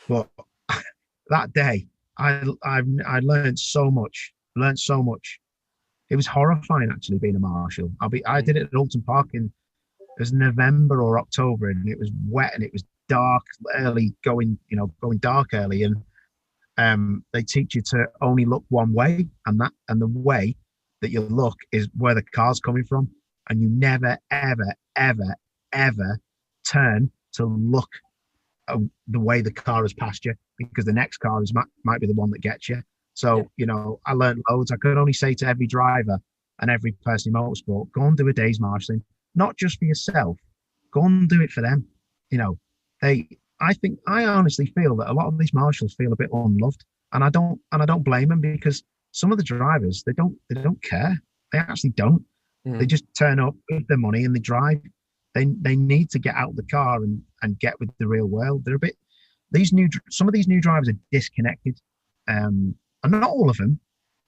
but that day I learned so much. It was horrifying actually being a marshal. I did it at Oulton Park it was November or October, and it was wet and it was dark early, going dark early, and they teach you to only look one way, and the way that you look is where the car's coming from, and you never ever turn to look the way the car has passed you, because the next car might be the one that gets you. So, I learned loads. I could only say to every driver and every person in motorsport, go and do a day's marshalling, not just for yourself, go and do it for them. I honestly feel that a lot of these marshals feel a bit unloved, and I don't blame them, because some of the drivers, they don't care. They actually don't. They just turn up with their money and they drive. They need to get out of the car and get with the real world. They're a bit, some of these new drivers are disconnected. And not all of them,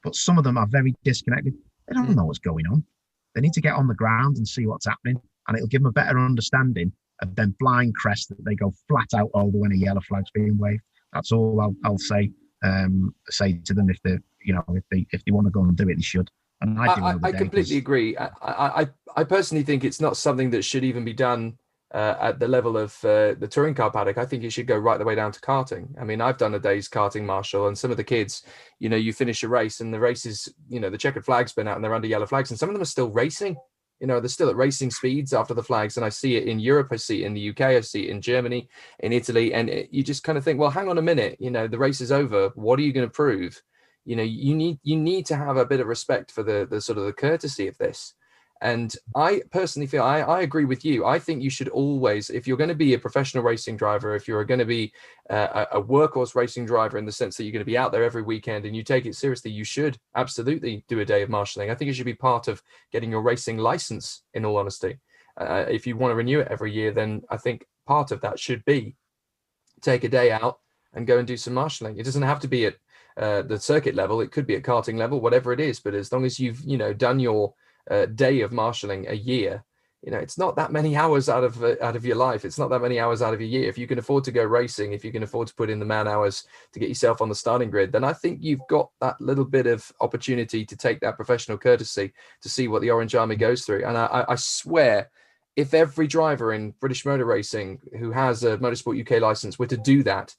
but some of them are very disconnected. They don't know what's going on. They need to get on the ground and see what's happening, and it'll give them a better understanding of them blind crests that they go flat out over when a yellow flag's being waved. That's all I'll say to them. If they want to go and do it, they should. And I completely agree. I personally think it's not something that should even be done at the level of the touring car paddock. I think it should go right the way down to karting. I mean, I've done a day's karting marshal, and some of the kids, you finish a race and the race is, the checkered flag's been out and they're under yellow flags, and some of them are still racing. They're still at racing speeds after the flags. And I see it in Europe, I see it in the UK, I see it in Germany, in Italy. And you just kind of think, well, hang on a minute, the race is over. What are you going to prove? You need to have a bit of respect for the sort of the courtesy of this. And I personally feel, I agree with you. I think you should always, if you're going to be a professional racing driver, if you're going to be a workhorse racing driver, in the sense that you're going to be out there every weekend and you take it seriously, you should absolutely do a day of marshalling. I think it should be part of getting your racing license, in all honesty. If you want to renew it every year, then I think part of that should be take a day out and go and do some marshalling. It doesn't have to be at the circuit level. It could be at karting level, whatever it is. But as long as you've, done your day of marshalling a year, it's not that many hours out of your life. It's not that many hours out of your year. If you can afford to go racing, if you can afford to put in the man hours to get yourself on the starting grid, then I think you've got that little bit of opportunity to take that professional courtesy to see what the Orange Army goes through. And I swear, if every driver in British motor racing who has a Motorsport UK license were to do that,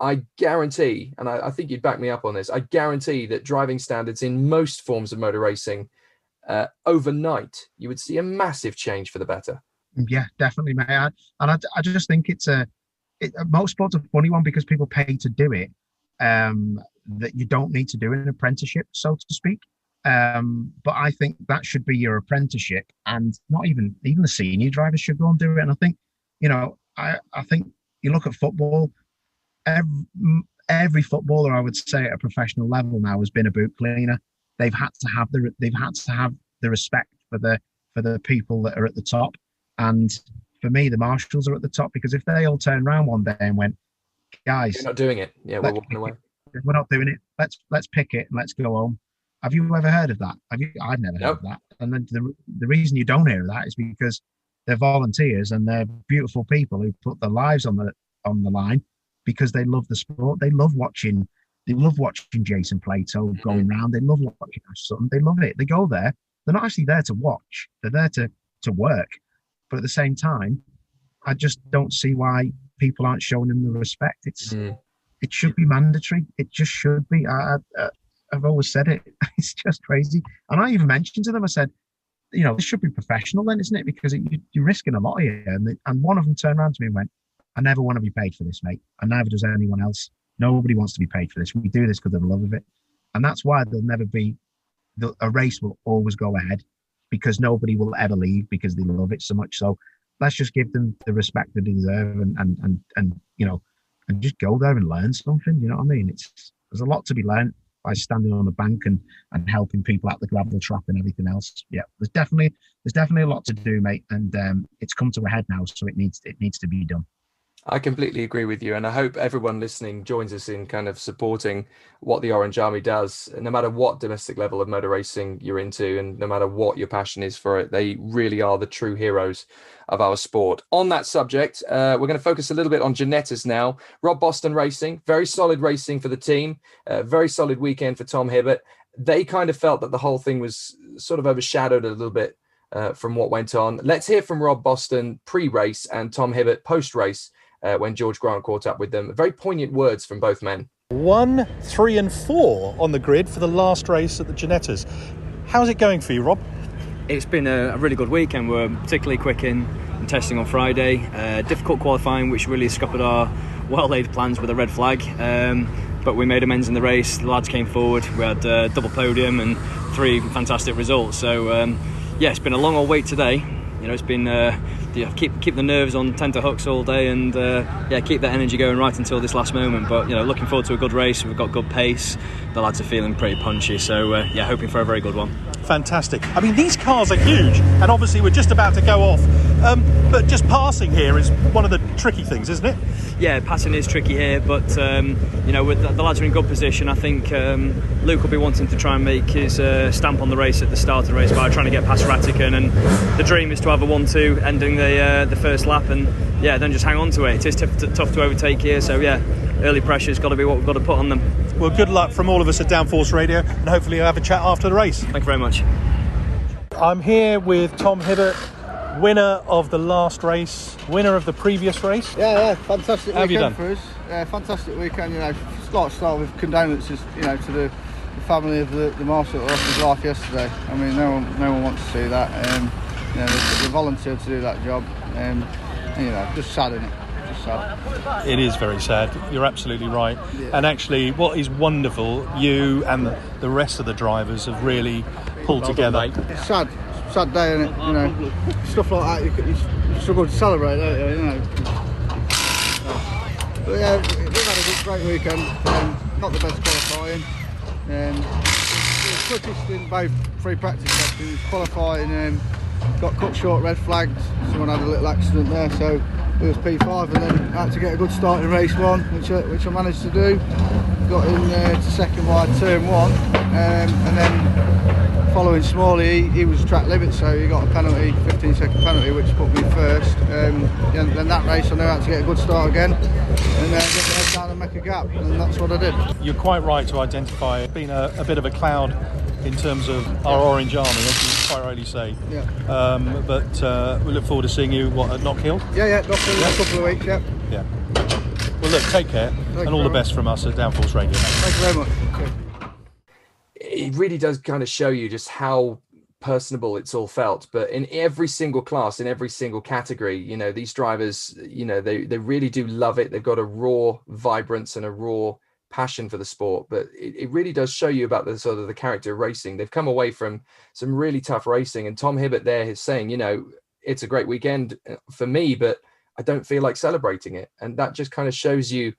I guarantee, and I think you'd back me up on this, I guarantee that driving standards in most forms of motor racing, overnight, you would see a massive change for the better. Yeah, definitely, mate. I just think motorsport's a funny one, because people pay to do it, that you don't need to do an apprenticeship, so to speak. But I think that should be your apprenticeship, and not even the senior drivers should go and do it. And I think, I think you look at football. Every footballer, I would say, at a professional level now has been a boot cleaner. They've had to have the respect for the people that are at the top. And for me, the marshals are at the top, because if they all turn around one day and went, guys, you're not doing it. Yeah, we're walking away. We're not doing it. Let's pick it and let's go home. Have you ever heard of that? I've never heard of that. And then the reason you don't hear of that is because they're volunteers and they're beautiful people who put their lives on the line, because they love the sport. They love watching Jason Plato going round. They love watching Ash Sutton. They love it. They go there. They're not actually there to watch. They're there to work. But at the same time, I just don't see why people aren't showing them the respect. It should be mandatory. It just should be. I've always said it. It's just crazy. And I even mentioned to them, I said, this should be professional then, isn't it? Because you're risking a lot here. And one of them turned around to me and went, I never want to be paid for this, mate. And neither does anyone else. Nobody wants to be paid for this. We do this because of the love of it. And that's why there'll never be, a race will always go ahead, because nobody will ever leave because they love it so much. So let's just give them the respect they deserve and just go there and learn something. You know what I mean? There's a lot to be learned. standing on the bank and helping people out the gravel trap and everything else. Yeah, there's definitely a lot to do, mate, and it's come to a head now, so it needs to be done. I completely agree with you, and I hope everyone listening joins us in kind of supporting what the Orange Army does. No matter what domestic level of motor racing you're into, and no matter what your passion is for it, they really are the true heroes of our sport. On that subject, we're going to focus a little bit on Ginetta's now. Rowbottom Racing, very solid racing for the team, very solid weekend for Tom Hibbert. They kind of felt that the whole thing was sort of overshadowed a little bit from what went on. Let's hear from Rowbottom pre-race and Tom Hibbert post-race, when George Grant caught up with them. Very poignant words from both men. 1, 3 and 4 on the grid for the last race at the Ginettas. How's it going for you, Rob? It's been a really good week, and we're particularly quick in testing on Friday. Difficult qualifying, which really scuppered our well-laid plans with a red flag. But we made amends in the race. The lads came forward. We had a double podium and 3 fantastic results. So, it's been a long old wait today. You know, it's been keep the nerves on tenterhooks all day, and keep that energy going right until this last moment. But looking forward to a good race. We've got good pace. The lads are feeling pretty punchy, so hoping for a very good one. Fantastic. I mean, these cars are huge, and obviously we're just about to go off. But just passing here is one of the tricky things, isn't it? Yeah, passing is tricky here, but with the lads are in good position. I think Luke will be wanting to try and make his stamp on the race at the start of the race by trying to get past Ratican, and the dream is to have a 1-2 ending the first lap, and then just hang on to it. It is tough to overtake here, so early pressure's got to be what we've got to put on them. Well, good luck from all of us at Downforce Radio, and hopefully you'll have a chat after the race. Thank you very much. I'm here with Tom Hibbert, winner of the last race, winner of the previous race. Yeah, fantastic How weekend for us. Fantastic weekend. Start with condolences, to the family of the marshal that lost his life yesterday. I mean, no one wants to see that. They volunteered to do that job. Just sad, isn't it? Just sad. It is very sad. You're absolutely right. Yeah. And actually, what is wonderful, you and the rest of the drivers have really pulled together. It's sad day, isn't it? Stuff like that you struggle to celebrate, don't you? But yeah, we've had a great weekend. Not the best qualifying. The quickest in both free practice sessions. Qualifying got cut short, red flagged. Someone had a little accident there, so it was P5, and then had to get a good start in race 1, which I managed to do. Got in to second by turn 1, and then following Smalley, he was track limit, so he got a penalty, 15-second penalty, which put me first. Then that race I knew how to get a good start again, and get the head down and make a gap, and that's what I did. You're quite right to identify it being a bit of a cloud in terms of our Orange Army, as you quite rightly say. Yeah. But we look forward to seeing you at Knock Hill. Yeah, Knock Hill in a couple of weeks. Yeah. Well, look, take care, and all the best from us at Downforce Radio. Thank you very much. Okay. It really does kind of show you just how personable it's all felt. But in every single class, in every single category, these drivers, they really do love it. They've got a raw vibrance and a raw passion for the sport. But it really does show you about the sort of the character of racing. They've come away from some really tough racing, and Tom Hibbert there is saying, it's a great weekend for me, but I don't feel like celebrating it. And that just kind of shows you,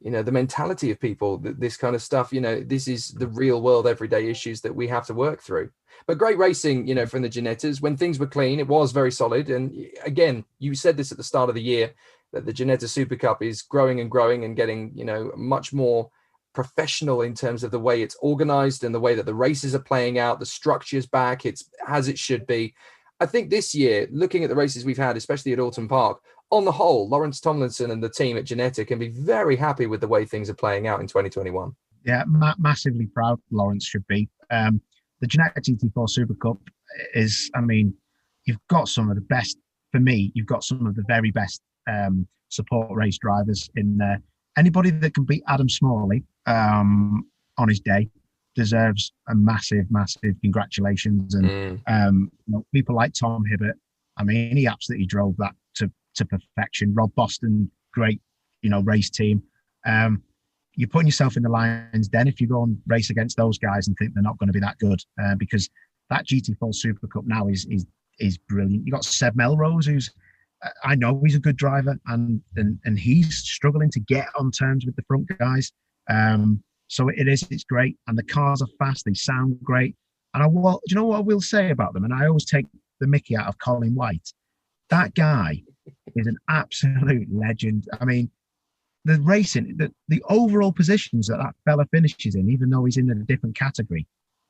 the mentality of people, this kind of stuff, this is the real world everyday issues that we have to work through. But great racing, from the Ginettas. When things were clean, it was very solid. And again, you said this at the start of the year, that the Ginetta Supercup is growing and getting, much more professional in terms of the way it's organized and the way that the races are playing out. The structure's back. It's as it should be. I think this year, looking at the races we've had, especially at Oulton Park, on the whole, Lawrence Tomlinson and the team at Ginetta can be very happy with the way things are playing out in 2021. Yeah, massively proud. Lawrence should be. The Ginetta GT4 Supercup is, you've got some of the best, for me, you've got some of the very best support race drivers in there. Anybody that can beat Adam Smalley on his day deserves a massive congratulations. And people like Tom Hibbert, he absolutely drove that to perfection. Rowbottom, great, race team. You're putting yourself in the lion's den if you go and race against those guys and think they're not going to be that good, because that GT4 Supercup now is brilliant. You got Seb Melrose, who's I know he's a good driver, and he's struggling to get on terms with the front guys. So it's great. And the cars are fast. They sound great. And do you know what I will say about them? And I always take the mickey out of Colin White. That guy is an absolute legend. I mean, the racing, the overall positions that fella finishes in, even though he's in a different category,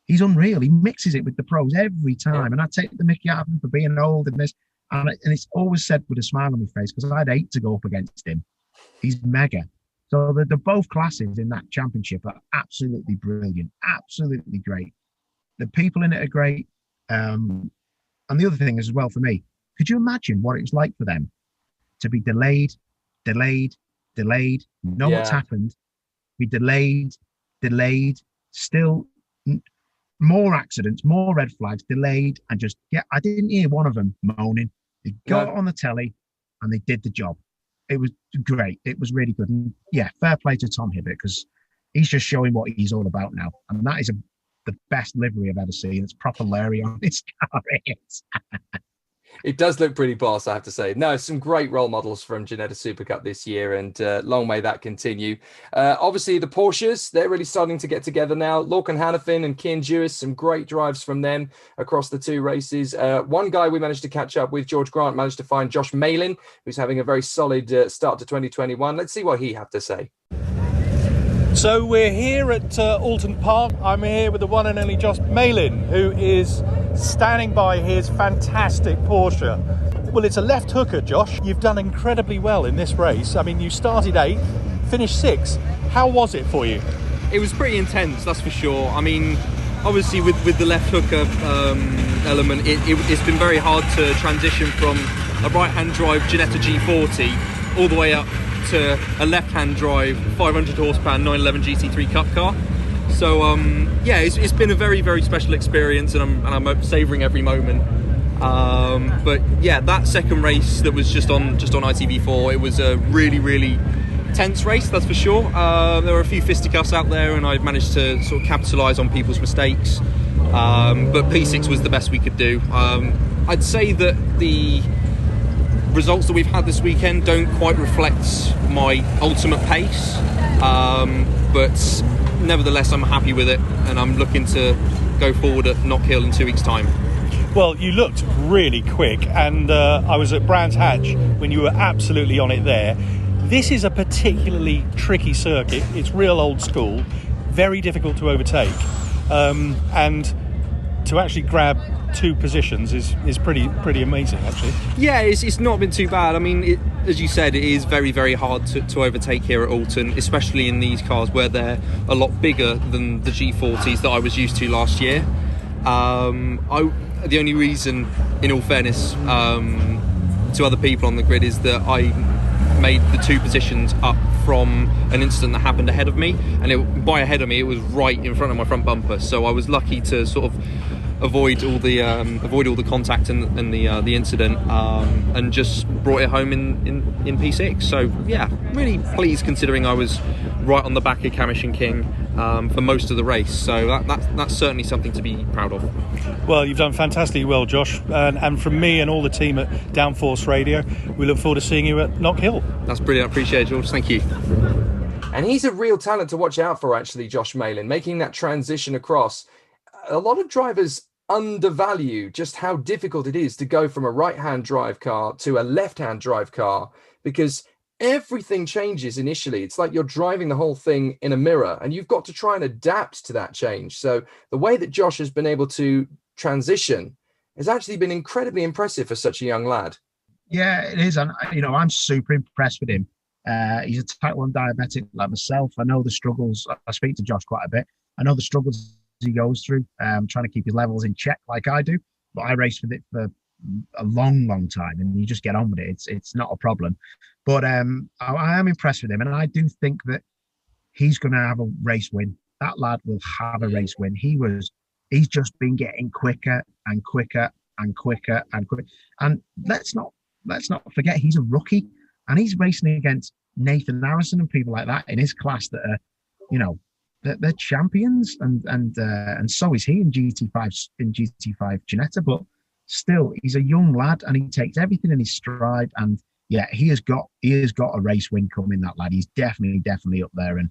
he's unreal. He mixes it with the pros every time. And I take the mickey out of him for being old and this. And it's always said with a smile on my face, because I'd hate to go up against him. He's mega. So the both classes in that championship are absolutely brilliant, absolutely great. The people in it are great. And the other thing is as well for me, could you imagine what it was like for them to be delayed, know what's happened, be delayed, still more accidents, more red flags, delayed, and just, I didn't hear one of them moaning. They got on the telly and they did the job. It was great. It was really good. And fair play to Tom Hibbert, because he's just showing what he's all about now. And that is the best livery I've ever seen. It's proper Larry on this car. It does look pretty boss, I have to say. No, some great role models from Ginetta Supercup this year, and long may that continue. Obviously, the Porsches, they're really starting to get together now. Lorcan Hannafin and Cian Dewis, some great drives from them across the two races. One guy we managed to catch up with, George Grant, managed to find Josh Malin, who's having a very solid start to 2021. Let's see what he had to say. So we're here at Oulton Park. I'm here with the one and only Josh Malin, who is standing by his fantastic Porsche. Well, it's a left hooker, Josh. You've done incredibly well in this race. I mean, you started 8th, finished 6th. How was it for you? It was pretty intense, that's for sure. I mean, obviously with the left hooker element, it's been very hard to transition from a right-hand drive Ginetta G40 all the way up to a left-hand drive 500 horsepower 911 GT3 Cup car. So it's been a very, very special experience, and I'm savouring every moment. But that second race that was just on ITV4, it was a really, really tense race, that's for sure. There were a few fisticuffs out there, and I managed to sort of capitalise on people's mistakes. But P6 was the best we could do. I'd say that the results that we've had this weekend don't quite reflect my ultimate pace, but nevertheless I'm happy with it, and I'm looking to go forward at Knock Hill in 2 weeks' time. Well, you looked really quick, and I was at Brands Hatch when you were absolutely on it there. This is a particularly tricky circuit. It's real old school, very difficult to overtake, and to actually grab 2 positions is pretty amazing, actually. Yeah, it's not been too bad. I mean, as you said, it is very, very hard to overtake here at Alton, especially in these cars where they're a lot bigger than the G40s that I was used to last year. The only reason, in all fairness, to other people on the grid, is that I made the 2 positions up from an incident that happened ahead of me, and by ahead of me, it was right in front of my front bumper. So I was lucky to sort of avoid all the contact and the incident, and just brought it home in P6. So really pleased, considering I was right on the back of Camish and King for most of the race. So that's certainly something to be proud of. Well, you've done fantastically well, Josh, and from me and all the team at Downforce Radio, we look forward to seeing you at Knock Hill. That's brilliant. I appreciate it, George. Thank you. And he's a real talent to watch out for, actually, Josh Malin, making that transition across. A lot of drivers undervalue just how difficult it is to go from a right-hand drive car to a left-hand drive car, because everything changes initially. It's like you're driving the whole thing in a mirror, and you've got to try and adapt to that change. So the way that Josh has been able to transition has actually been incredibly impressive for such a young lad. Yeah, it is. And, I'm super impressed with him. He's a type 1 diabetic like myself. I know the struggles. I speak to Josh quite a bit. I know the struggles he goes through, trying to keep his levels in check like I do. But I raced with it for a long, long time, and you just get on with it. It's not a problem. But I am impressed with him, and I do think that he's going to have a race win. That lad will have a race win. He's just been getting quicker and quicker and quicker and quicker. And let's not forget, he's a rookie, and he's racing against Nathan Harrison and people like that in his class that are, they're champions, and so is he in GT5 Ginetta. But still, he's a young lad, and he takes everything in his stride. And he has got a race win coming. That lad, he's definitely up there. And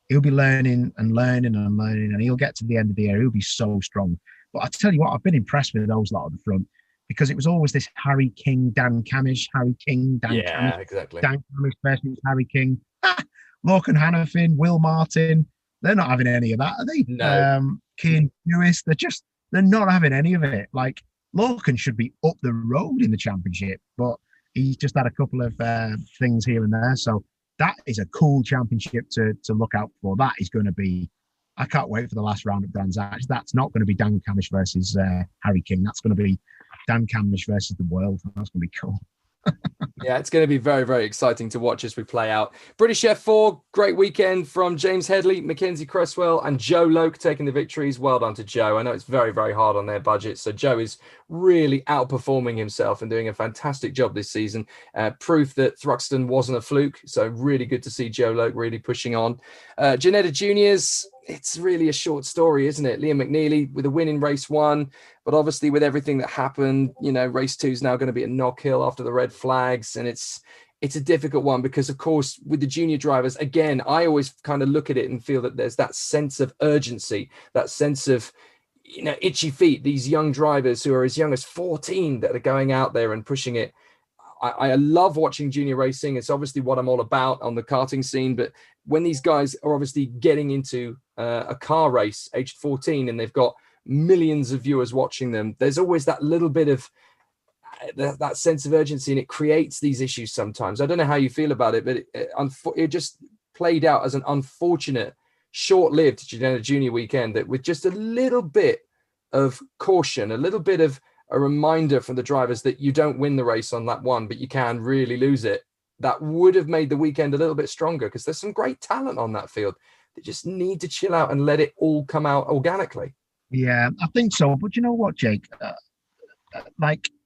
he'll be learning and learning and learning, and he'll get to the end of the year. He'll be so strong. But I tell you what, I've been impressed with those lot at the front, because it was always this Harry King, Dan Camish, Harry King, Dan Camish, exactly. Dan Camish versus Harry King. Lorcan Hannafin, Will Martin, they're not having any of that, are they? No. Keane Lewis, they're not having any of it. Like, Lorcan should be up the road in the championship, but he's just had a couple of things here and there. So that is a cool championship to look out for. That is going to be, I can't wait for the last round of Brands Hatch. That's not going to be Dan Camish versus Harry King. That's going to be Dan Camish versus the world. That's going to be cool. Yeah, it's going to be very, very exciting to watch as we play out. British F4, great weekend from James Headley, Mackenzie Cresswell, and Joe Loke taking the victories. Well done to Joe. I know it's very, very hard on their budget, so Joe is really outperforming himself and doing a fantastic job this season. Proof that Thruxton wasn't a fluke, so really good to see Joe Loke really pushing on. Ginetta Juniors, it's really a short story, isn't it? Liam McNeely with a win in race 1, but obviously with everything that happened, race 2 is now going to be a knockhill after the red flags, and it's a difficult one because, of course, with the junior drivers, again, I always kind of look at it and feel that there's that sense of urgency, that sense of itchy feet, these young drivers who are as young as 14 that are going out there and pushing it. I love watching junior racing. It's obviously what I'm all about on the karting scene. But when these guys are obviously getting into a car race aged 14 and they've got millions of viewers watching them, there's always that little bit of that sense of urgency, and it creates these issues sometimes. I don't know how you feel about it, but it just played out as an unfortunate, short-lived junior weekend that with just a little bit of caution, a little bit of a reminder from the drivers that you don't win the race on that one, but you can really lose it. That would have made the weekend a little bit stronger, because there's some great talent on that field. They just need to chill out and let it all come out organically. Yeah, I think so. But you know what, Jake?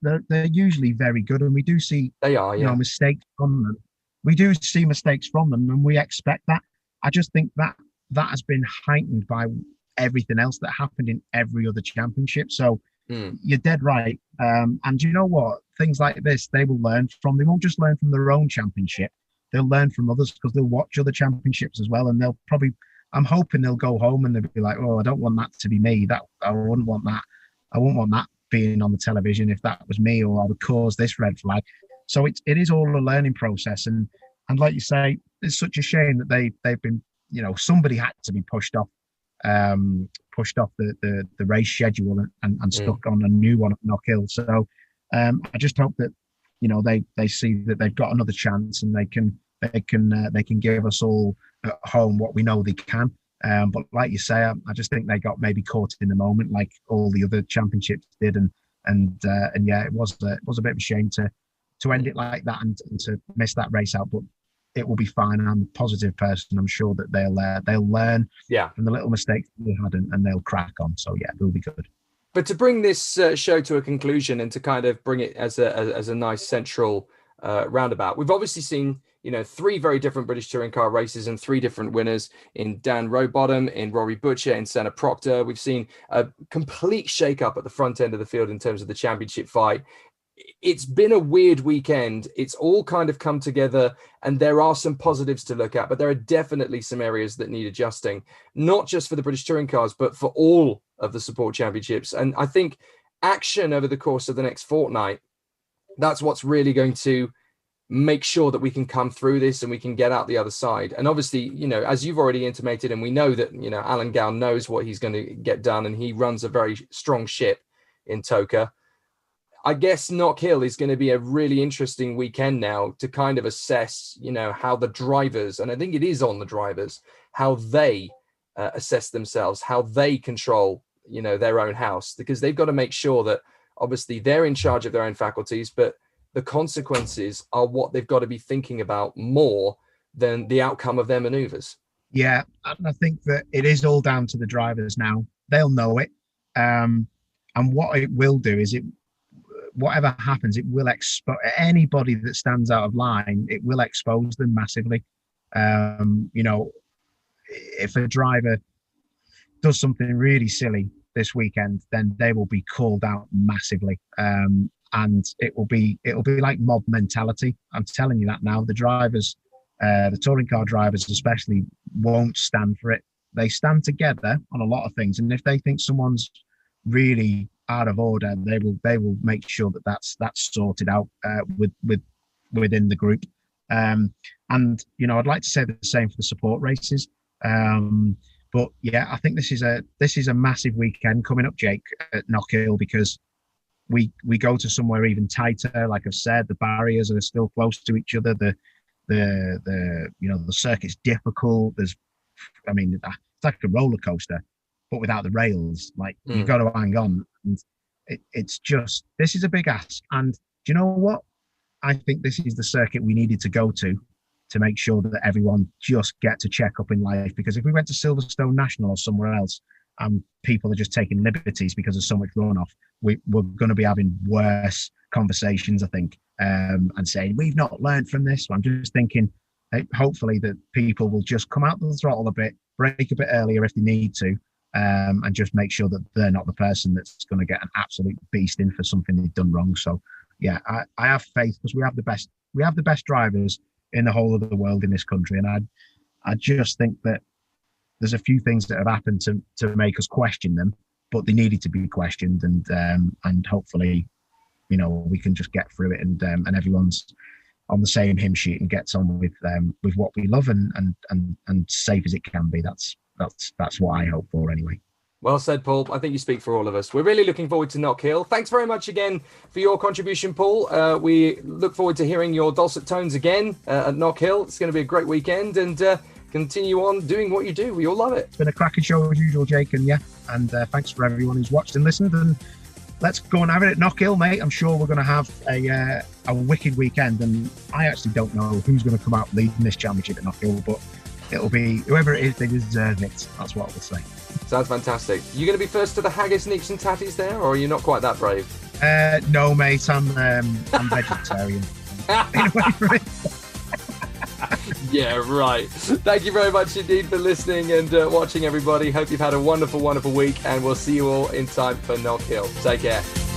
They're usually very good, and we do see mistakes from them. We do see mistakes from them, and we expect that. I just think that has been heightened by everything else that happened in every other championship. So you're dead right. And you know what? Things like this, they will learn from. They won't just learn from their own championship. They'll learn from others, because they'll watch other championships as well, and they'll probably, I'm hoping they'll go home and they'll be like, oh, I don't want that to be me. I wouldn't want that. I wouldn't want that being on the television if that was me, or I would cause this red flag. So it is all a learning process. And like you say, it's such a shame that they've been, somebody had to be pushed off the race schedule and stuck on a new one at Knockhill. So I just hope that they see that they've got another chance, and they can give us all at home what we know they can. But like you say, I just think they got maybe caught in the moment, like all the other championships did, and yeah, it was a bit of a shame to end it like that and to miss that race out. But it will be fine. I'm a positive person. I'm sure that they'll learn from the little mistakes they had, and they'll crack on. So yeah, it'll be good. But to bring this show to a conclusion and to kind of bring it as a nice central roundabout, we've obviously seen 3 very different British touring car races and 3 different winners in Dan Rowbottom, in Rory Butcher, in Senna Proctor. We've seen a complete shake-up at the front end of the field in terms of the championship fight. It's been a weird weekend. It's all kind of come together, and there are some positives to look at, but there are definitely some areas that need adjusting, not just for the British touring cars, but for all of the support championships. And I think action over the course of the next fortnight, that's what's really going to make sure that we can come through this and we can get out the other side. And obviously, as you've already intimated, and we know that, Alan Gow knows what he's going to get done, and he runs a very strong ship in TOCA. I guess Knockhill is going to be a really interesting weekend now to kind of assess, how the drivers, and I think it is on the drivers, how they assess themselves, how they control, their own house, because they've got to make sure that obviously they're in charge of their own faculties, but the consequences are what they've got to be thinking about more than the outcome of their maneuvers. Yeah, and I think that it is all down to the drivers now. They'll know it. And what it will do is whatever happens, it will expose anybody that stands out of line. It will expose them massively. If a driver does something really silly this weekend, then they will be called out massively. And it will be like mob mentality. I'm telling you that now. The drivers, the touring car drivers especially, won't stand for it. They stand together on a lot of things, and if they think someone's really out of order, they will make sure that that's sorted out within the group. And I'd like to say the same for the support races. But yeah, I think this is a massive weekend coming up, Jake, at Knockhill, because we go to somewhere even tighter. Like I've said, the barriers are still close to each other. The circuit's difficult. It's like a roller coaster, but without the rails. Like you've got to hang on. And this is a big ask. And do you know what? I think this is the circuit we needed to go to make sure that everyone just gets a check up in life. Because if we went to Silverstone National or somewhere else and people are just taking liberties because there's so much runoff, we're going to be having worse conversations, I think, and saying we've not learned from this. I'm just thinking, hopefully that people will just come out the throttle a bit, brake a bit earlier if they need to, and just make sure that they're not the person that's going to get an absolute beast in for something they've done wrong. So yeah, I have faith, because we have the best drivers in the whole of the world in this country, and I just think that there's a few things that have happened to make us question them, but they needed to be questioned, and hopefully, we can just get through it, and everyone's on the same hymn sheet and gets on with what we love and safe as it can be. That's what I hope for anyway. Well said, Paul. I think you speak for all of us. We're really looking forward to Knockhill. Thanks very much again for your contribution, Paul. We look forward to hearing your dulcet tones again at Knockhill. It's going to be a great weekend, and continue on doing what you do. We all love it. It's been a cracking show as usual, Jake, and thanks for everyone who's watched and listened. And let's go and have it at Knockhill, mate. I'm sure we're going to have a wicked weekend, and I actually don't know who's going to come out leading this championship at Knockhill, but it'll be whoever it is, they deserve it. That's what I will say. Sounds fantastic. You going to be first to the haggis, neeps and tatties there, or are you not quite that brave? No, mate. I'm vegetarian. Yeah, right. Thank you very much indeed for listening and watching, everybody. Hope you've had a wonderful, wonderful week, and we'll see you all in time for Knockhill. Take care.